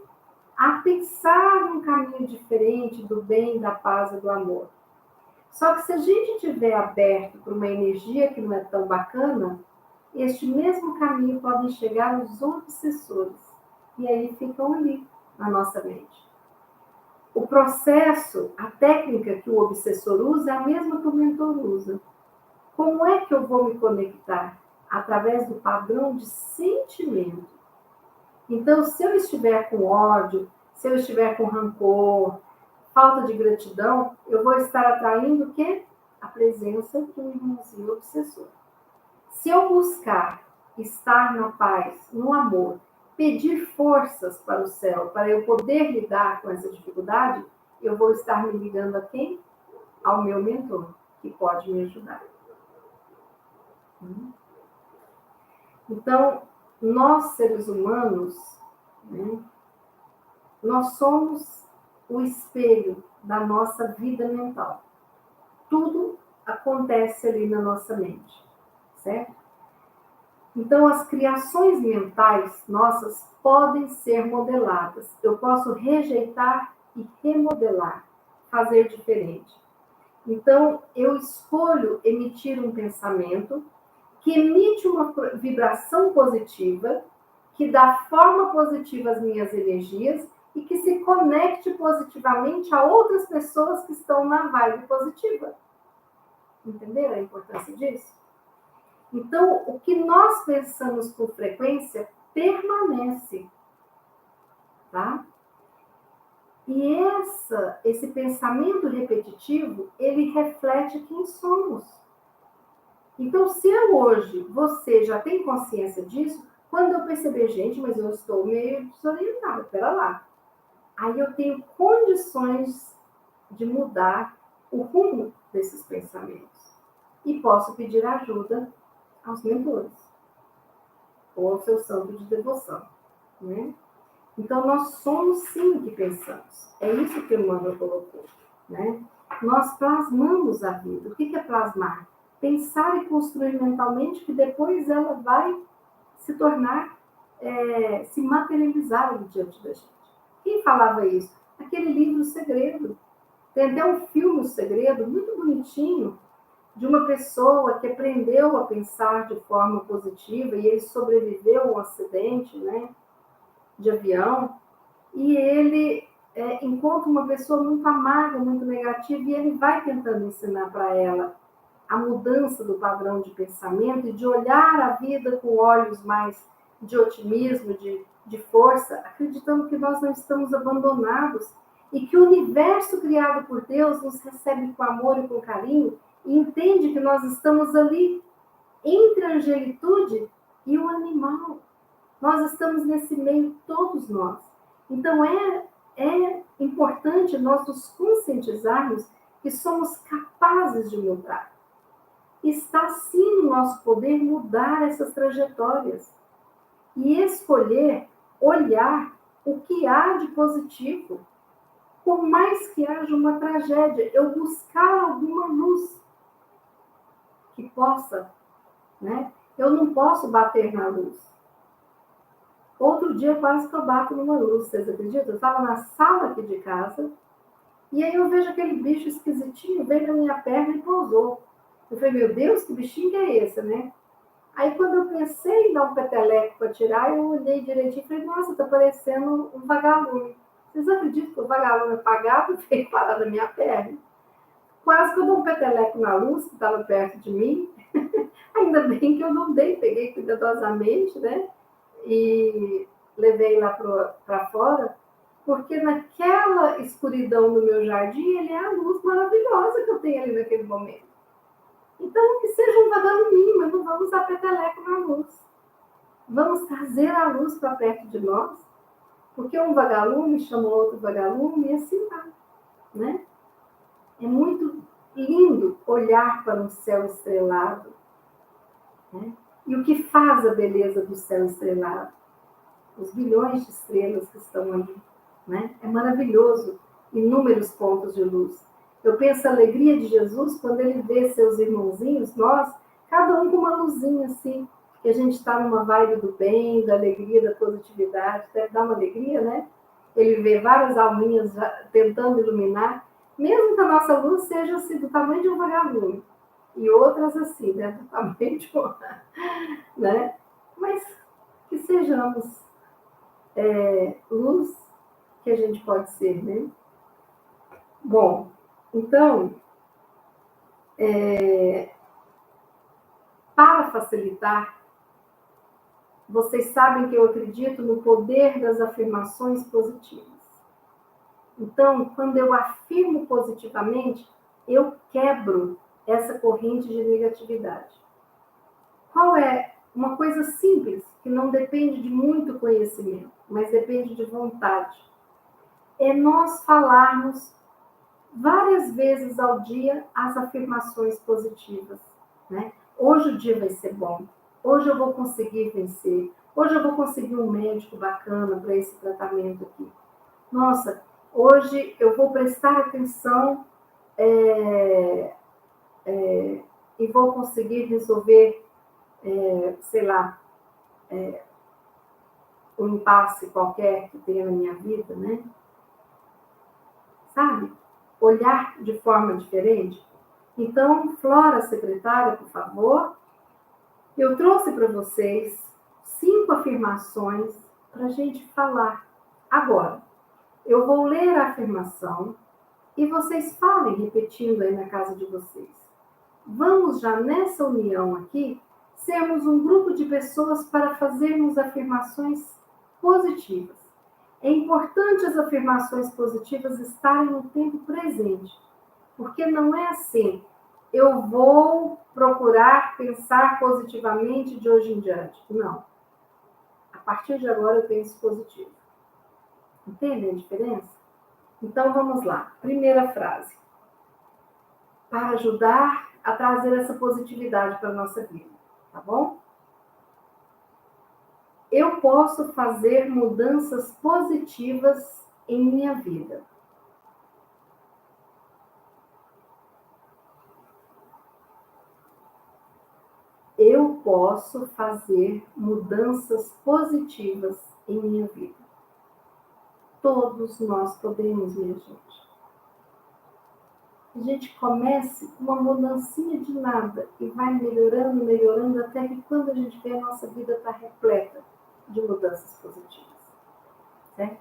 a pensar num caminho diferente do bem, da paz e do amor. Só que se a gente estiver aberto para uma energia que não é tão bacana, este mesmo caminho pode chegar aos obsessores. E aí ficam ali na nossa mente. O processo, a técnica que o obsessor usa é a mesma que o mentor usa. Como é que eu vou me conectar? Através do padrão de sentimento. Então, se eu estiver com ódio, se eu estiver com rancor, falta de gratidão, eu vou estar atraindo o quê? A presença de um irmãozinho obsessor. Se eu buscar estar na paz, no amor, pedir forças para o céu, para eu poder lidar com essa dificuldade, eu vou estar me ligando a quem? Ao meu mentor, que pode me ajudar. Então, nós seres humanos, né, nós somos o espelho da nossa vida mental. Tudo acontece ali na nossa mente, certo? Então, as criações mentais nossas podem ser modeladas. Eu posso rejeitar e remodelar, fazer diferente. Então, eu escolho emitir um pensamento que emite uma vibração positiva, que dá forma positiva às minhas energias e que se conecte positivamente a outras pessoas que estão na vibe positiva. Entenderam a importância disso? Então, o que nós pensamos com frequência permanece, tá? E esse pensamento repetitivo, ele reflete quem somos. Então, se eu hoje, você já tem consciência disso, quando eu perceber, gente, mas eu estou meio desorientada, pera lá. Aí eu tenho condições de mudar o rumo desses pensamentos. E posso pedir ajuda aos mentores, ou ao seu santo de devoção, né? Então, nós somos sim o que pensamos. É isso que o Emmanuel colocou, né? Nós plasmamos a vida. O que é plasmar? Pensar e construir mentalmente, que depois ela vai se tornar, se materializar diante da gente. Quem falava isso? Aquele livro O Segredo. Tem até um filme O Segredo, muito bonitinho, de uma pessoa que aprendeu a pensar de forma positiva e ele sobreviveu a um acidente, né, de avião, e ele encontra uma pessoa muito amarga, muito negativa, e ele vai tentando ensinar para ela a mudança do padrão de pensamento e de olhar a vida com olhos mais de otimismo, de força, acreditando que nós não estamos abandonados e que o universo criado por Deus nos recebe com amor e com carinho e entende que nós estamos ali entre a angelitude e o animal. Nós estamos nesse meio, todos nós. Então, é importante nós nos conscientizarmos que somos capazes de mudar. Está sim no nosso poder mudar essas trajetórias e escolher olhar o que há de positivo. Por mais que haja uma tragédia, eu buscar alguma luz que possa, né? Eu não posso bater na luz. Outro dia quase que eu bato numa luz, vocês acreditam? Eu estava na sala aqui de casa e aí eu vejo aquele bicho esquisitinho, veio na minha perna e pousou. Eu falei, meu Deus, que bichinho que é esse, né? Aí quando eu pensei em dar um peteleco para tirar, eu olhei direitinho e falei, nossa, tá parecendo um vagalume. Vocês acreditam que o vagalume apagado veio parar na minha perna? Quase que eu dou um peteleco na luz que estava perto de mim. Ainda bem que eu não dei, peguei cuidadosamente, né? E levei lá para fora, porque naquela escuridão do meu jardim, ele é a luz maravilhosa que eu tenho ali naquele momento. Então, que seja um vagaluminho, mas não vamos dar peteleco na luz. Vamos trazer a luz para perto de nós, porque um vagalume chama outro vagalume e assim vai, né? É muito lindo olhar para um céu estrelado, né? E o que faz a beleza do céu estrelado? Os bilhões de estrelas que estão ali, né? É maravilhoso, inúmeros pontos de luz. Eu penso a alegria de Jesus quando ele vê seus irmãozinhos, nós, cada um com uma luzinha assim, que a gente está numa vibe do bem, da alegria, da positividade, deve dar uma alegria, né? Ele vê várias alminhas tentando iluminar, mesmo que a nossa luz seja assim, do tamanho de um vagalume, e outras assim, né? Do tamanho de uma, né? Mas que sejamos luz que a gente pode ser, né? Bom, então, para facilitar, vocês sabem que eu acredito no poder das afirmações positivas. Então, quando eu afirmo positivamente, eu quebro essa corrente de negatividade. Qual é uma coisa simples, que não depende de muito conhecimento, mas depende de vontade? É nós falarmos várias vezes ao dia as afirmações positivas, né? Hoje o dia vai ser bom, hoje eu vou conseguir vencer, hoje eu vou conseguir um médico bacana para esse tratamento aqui. Nossa, hoje eu vou prestar atenção e vou conseguir resolver, sei lá, um impasse qualquer que tenha na minha vida, né? Sabe? Olhar de forma diferente. Então, Flora, secretária, por favor, eu trouxe para vocês 5 afirmações para a gente falar. Agora, eu vou ler a afirmação e vocês falem repetindo aí na casa de vocês. Vamos já nessa união aqui, sermos um grupo de pessoas para fazermos afirmações positivas. É importante as afirmações positivas estarem no tempo presente, porque não é assim, eu vou procurar pensar positivamente de hoje em diante. Não. A partir de agora eu penso positivo. Entende a diferença? Então vamos lá. Primeira frase. Para ajudar a trazer essa positividade para a nossa vida, tá bom? Eu posso fazer mudanças positivas em minha vida. Eu posso fazer mudanças positivas em minha vida. Todos nós podemos, minha gente. A gente comece com uma mudancinha de nada e vai melhorando, melhorando, até que quando a gente vê, a nossa vida está repleta de mudanças positivas. Certo?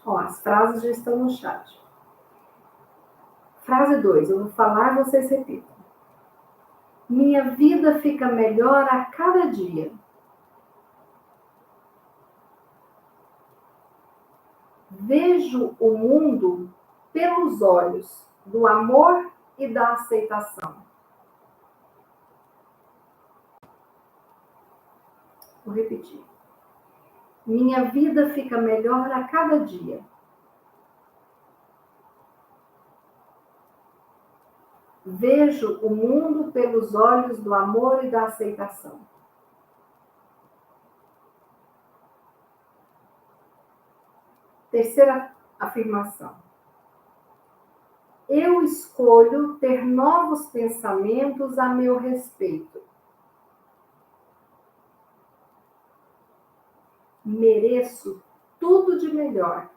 Ó, as frases já estão no chat. Frase 2, eu vou falar e vocês repitam. Minha vida fica melhor a cada dia. Vejo o mundo pelos olhos do amor e da aceitação. Vou repetir. Minha vida fica melhor a cada dia. Vejo o mundo pelos olhos do amor e da aceitação. Terceira afirmação. Eu escolho ter novos pensamentos a meu respeito. Mereço tudo de melhor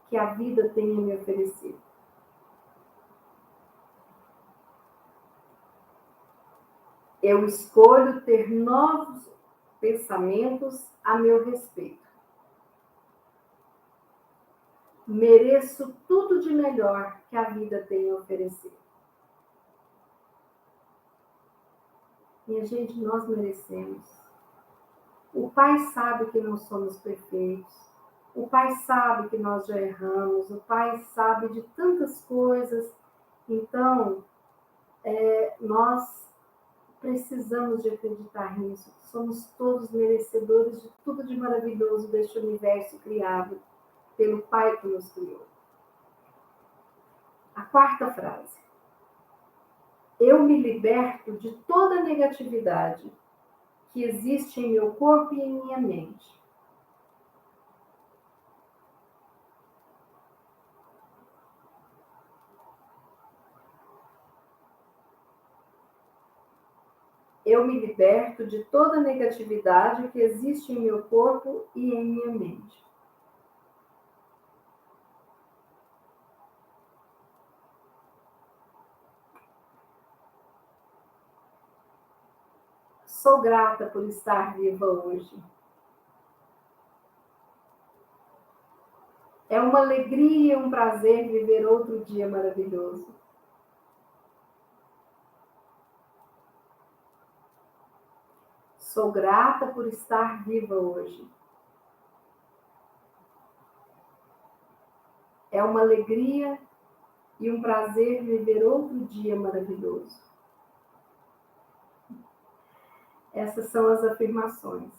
que a vida tem a me oferecer. Eu escolho ter novos pensamentos a meu respeito. Mereço tudo de melhor que a vida tem a oferecer. Minha gente, nós merecemos. O Pai sabe que não somos perfeitos. O Pai sabe que nós já erramos. O Pai sabe de tantas coisas. Então, nós precisamos de acreditar nisso. Somos todos merecedores de tudo de maravilhoso deste universo criado pelo Pai que nos criou. A quarta frase. Eu me liberto de toda negatividade que existe em meu corpo e em minha mente. Eu me liberto de toda negatividade que existe em meu corpo e em minha mente. Sou grata por estar viva hoje. É uma alegria e um prazer viver outro dia maravilhoso. Sou grata por estar viva hoje. É uma alegria e um prazer viver outro dia maravilhoso. Essas são as afirmações.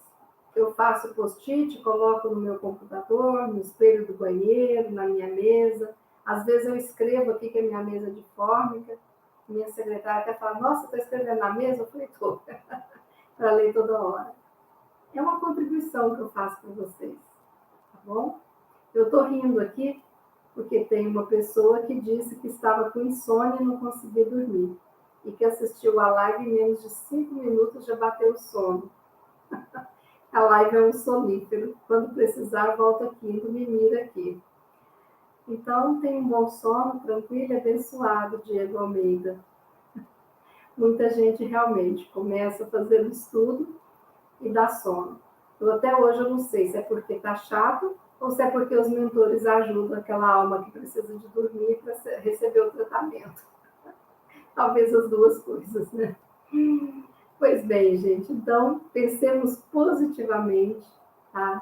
Eu faço post-it, coloco no meu computador, no espelho do banheiro, na minha mesa. Às vezes eu escrevo aqui que é minha mesa de fórmica. Minha secretária até fala, nossa, está escrevendo na mesa? Eu falei, estou, para ler toda hora. É uma contribuição que eu faço para vocês, tá bom? Eu estou rindo aqui porque tem uma pessoa que disse que estava com insônia e não conseguia dormir. E que assistiu a live em menos de 5 minutos já bateu o sono. A live é um sonífero. Quando precisar, volta aqui, me mira aqui. Então, tenha um bom sono, tranquilo e abençoado, Diego Almeida. Muita gente realmente começa a fazer o estudo e dá sono. Até hoje eu não sei se é porque está chato ou se é porque os mentores ajudam aquela alma que precisa de dormir para receber o tratamento. Talvez as duas coisas, né? Pois bem, gente, então pensemos positivamente, tá?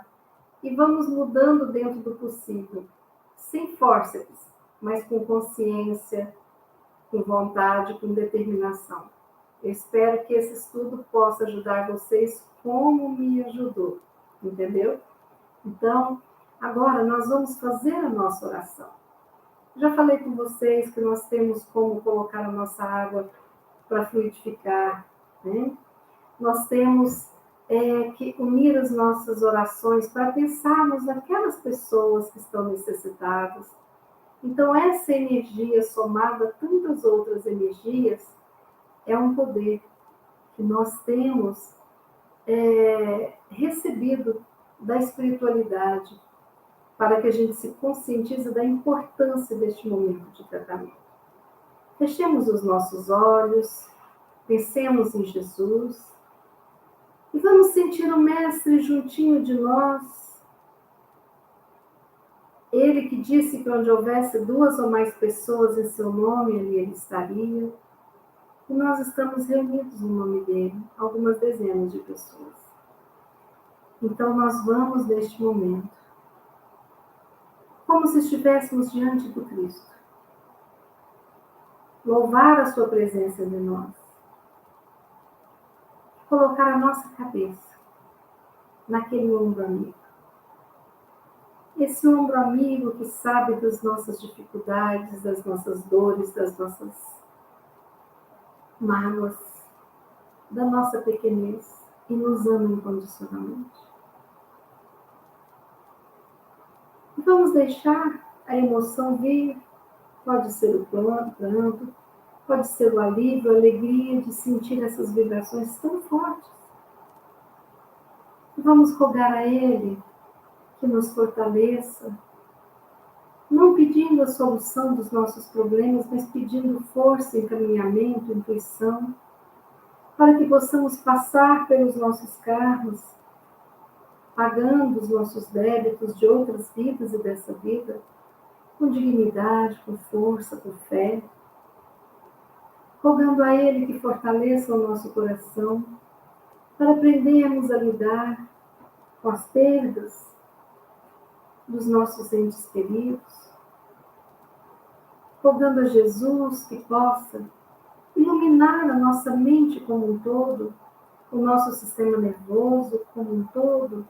E vamos mudando dentro do possível, sem fórceps, mas com consciência, com vontade, com determinação. Eu espero que esse estudo possa ajudar vocês como me ajudou, entendeu? Então, agora nós vamos fazer a nossa oração. Já falei com vocês que nós temos como colocar a nossa água para fluidificar, né? Nós temos que unir as nossas orações para pensarmos naquelas pessoas que estão necessitadas. Então, essa energia somada a tantas outras energias é um poder que nós temos recebido da espiritualidade para que a gente se conscientize da importância deste momento de tratamento. Fechemos os nossos olhos, pensemos em Jesus e vamos sentir o Mestre juntinho de nós. Ele que disse que onde houvesse 2 ou mais pessoas em seu nome, ali ele estaria. E nós estamos reunidos no nome dele, algumas dezenas de pessoas. Então nós vamos neste momento, como se estivéssemos diante do Cristo, louvar a sua presença em nós, colocar a nossa cabeça naquele ombro amigo. Esse ombro amigo que sabe das nossas dificuldades, das nossas dores, das nossas mágoas, da nossa pequenez e nos ama incondicionalmente. E vamos deixar a emoção vir, pode ser o pranto, pode ser o alívio, a alegria de sentir essas vibrações tão fortes. E vamos rogar a Ele que nos fortaleça, não pedindo a solução dos nossos problemas, mas pedindo força, encaminhamento, intuição, para que possamos passar pelos nossos karmas, pagando os nossos débitos de outras vidas e dessa vida, com dignidade, com força, com fé, rogando a Ele que fortaleça o nosso coração, para aprendermos a lidar com as perdas dos nossos entes queridos, rogando a Jesus que possa iluminar a nossa mente como um todo, o nosso sistema nervoso como um todo,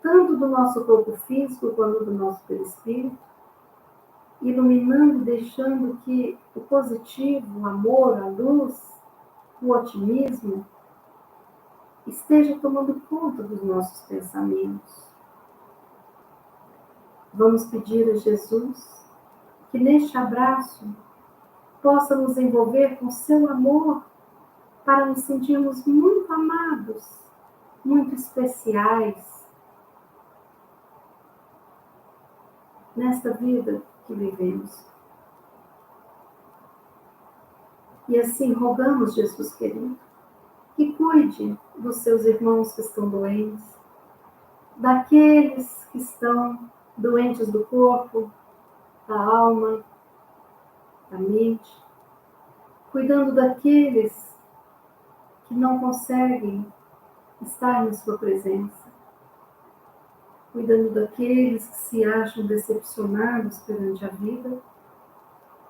tanto do nosso corpo físico quanto do nosso perispírito, iluminando e deixando que o positivo, o amor, a luz, o otimismo esteja tomando conta dos nossos pensamentos. Vamos pedir a Jesus que neste abraço possa nos envolver com seu amor, para nos sentirmos muito amados, muito especiais nesta vida que vivemos. E assim rogamos, Jesus querido, que cuide dos seus irmãos que estão doentes, daqueles que estão doentes do corpo, da alma, da mente, cuidando daqueles que não conseguem estar na sua presença, cuidando daqueles que se acham decepcionados perante a vida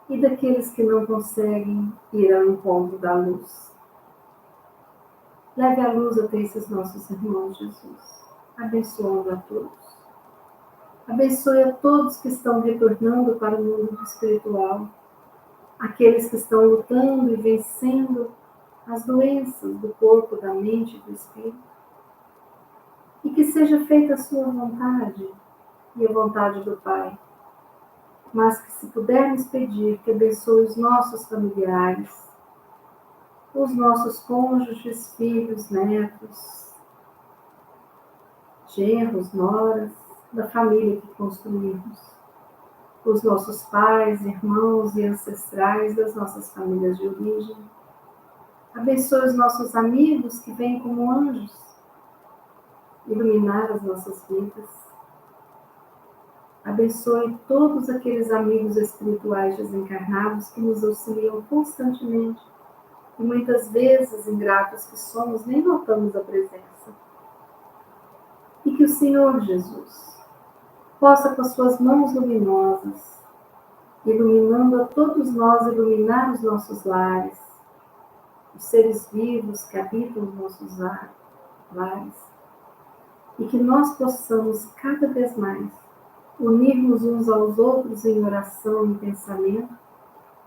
e daqueles que não conseguem ir ao encontro da luz. Leve a luz até esses nossos irmãos, Jesus, abençoando a todos. Abençoe a todos que estão retornando para o mundo espiritual, aqueles que estão lutando e vencendo as doenças do corpo, da mente e do espírito. E que seja feita a sua vontade e a vontade do Pai. Mas que, se pudermos pedir, que abençoe os nossos familiares, os nossos cônjuges, filhos, netos, genros, noras, da família que construímos, os nossos pais, irmãos e ancestrais das nossas famílias de origem. Abençoe os nossos amigos que vêm como anjos iluminar as nossas vidas. Abençoe todos aqueles amigos espirituais desencarnados que nos auxiliam constantemente e muitas vezes, ingratos que somos, nem notamos a presença. E que o Senhor Jesus possa, com as suas mãos luminosas, iluminando a todos nós, iluminar os nossos lares, os seres vivos que habitam os nossos lares, e que nós possamos cada vez mais unirmos uns aos outros em oração e pensamento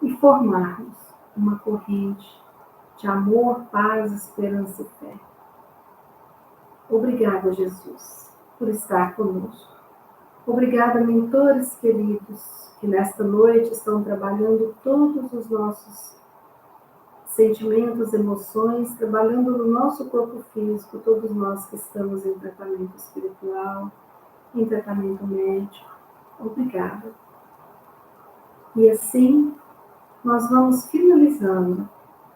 e formarmos uma corrente de amor, paz, esperança e fé. Obrigada, Jesus, por estar conosco. Obrigada, mentores queridos, que nesta noite estão trabalhando todos os nossos sentimentos, emoções, trabalhando no nosso corpo físico, todos nós que estamos em tratamento espiritual, em tratamento médico. Obrigada. E assim, nós vamos finalizando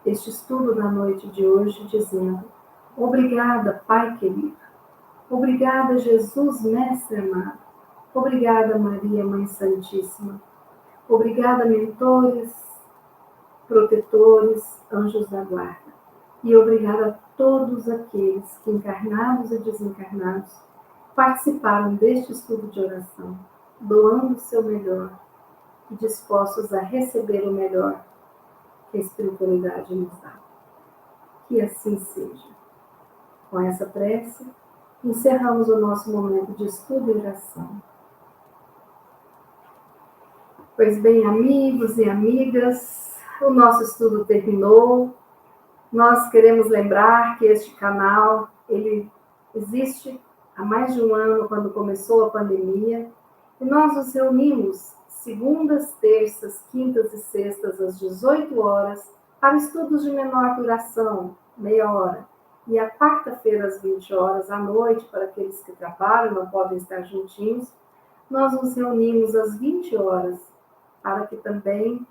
este estudo da noite de hoje, dizendo: obrigada, Pai querido. Obrigada, Jesus, Mestre amado. Obrigada, Maria, Mãe Santíssima. Obrigada, mentores, protetores, anjos da guarda. E obrigada a todos aqueles que, encarnados e desencarnados, participaram deste estudo de oração, doando o seu melhor e dispostos a receber o melhor que a espiritualidade nos dá. Que assim seja. Com essa prece, encerramos o nosso momento de estudo e oração. Pois bem, amigos e amigas, o nosso estudo terminou. Nós queremos lembrar que este canal, ele existe há mais de um ano, quando começou a pandemia, e nós nos reunimos segundas, terças, quintas e sextas, às 18 horas, para estudos de menor duração, meia hora. E a quarta-feira, às 20 horas, à noite, para aqueles que trabalham, não podem estar juntinhos, nós nos reunimos às 20 horas, para que também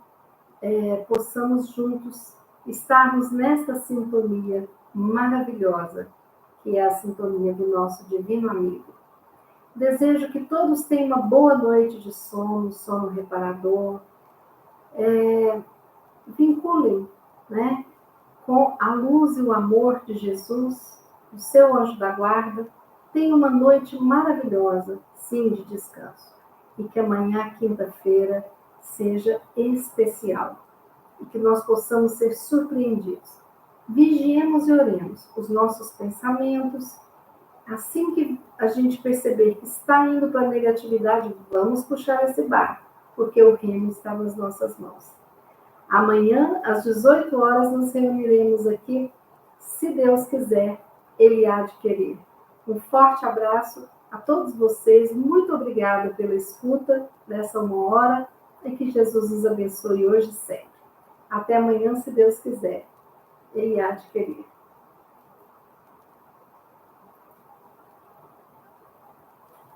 possamos juntos estarmos nesta sintonia maravilhosa, que é a sintonia do nosso divino amigo. Desejo que todos tenham uma boa noite de sono, sono reparador. Vinculem, né, com a luz e o amor de Jesus, o seu anjo da guarda. Tenha uma noite maravilhosa, sim, de descanso. E que amanhã, quinta-feira, seja especial. E que nós possamos ser surpreendidos. Vigiemos e oremos os nossos pensamentos. Assim que a gente perceber que está indo para a negatividade, vamos puxar esse barco, porque o remo está nas nossas mãos. Amanhã, às 18 horas, nos reuniremos aqui, se Deus quiser, Ele há de querer. Um forte abraço a todos vocês, muito obrigada pela escuta dessa uma hora, e que Jesus os abençoe hoje e sempre. Até amanhã, se Deus quiser. ele há de querer.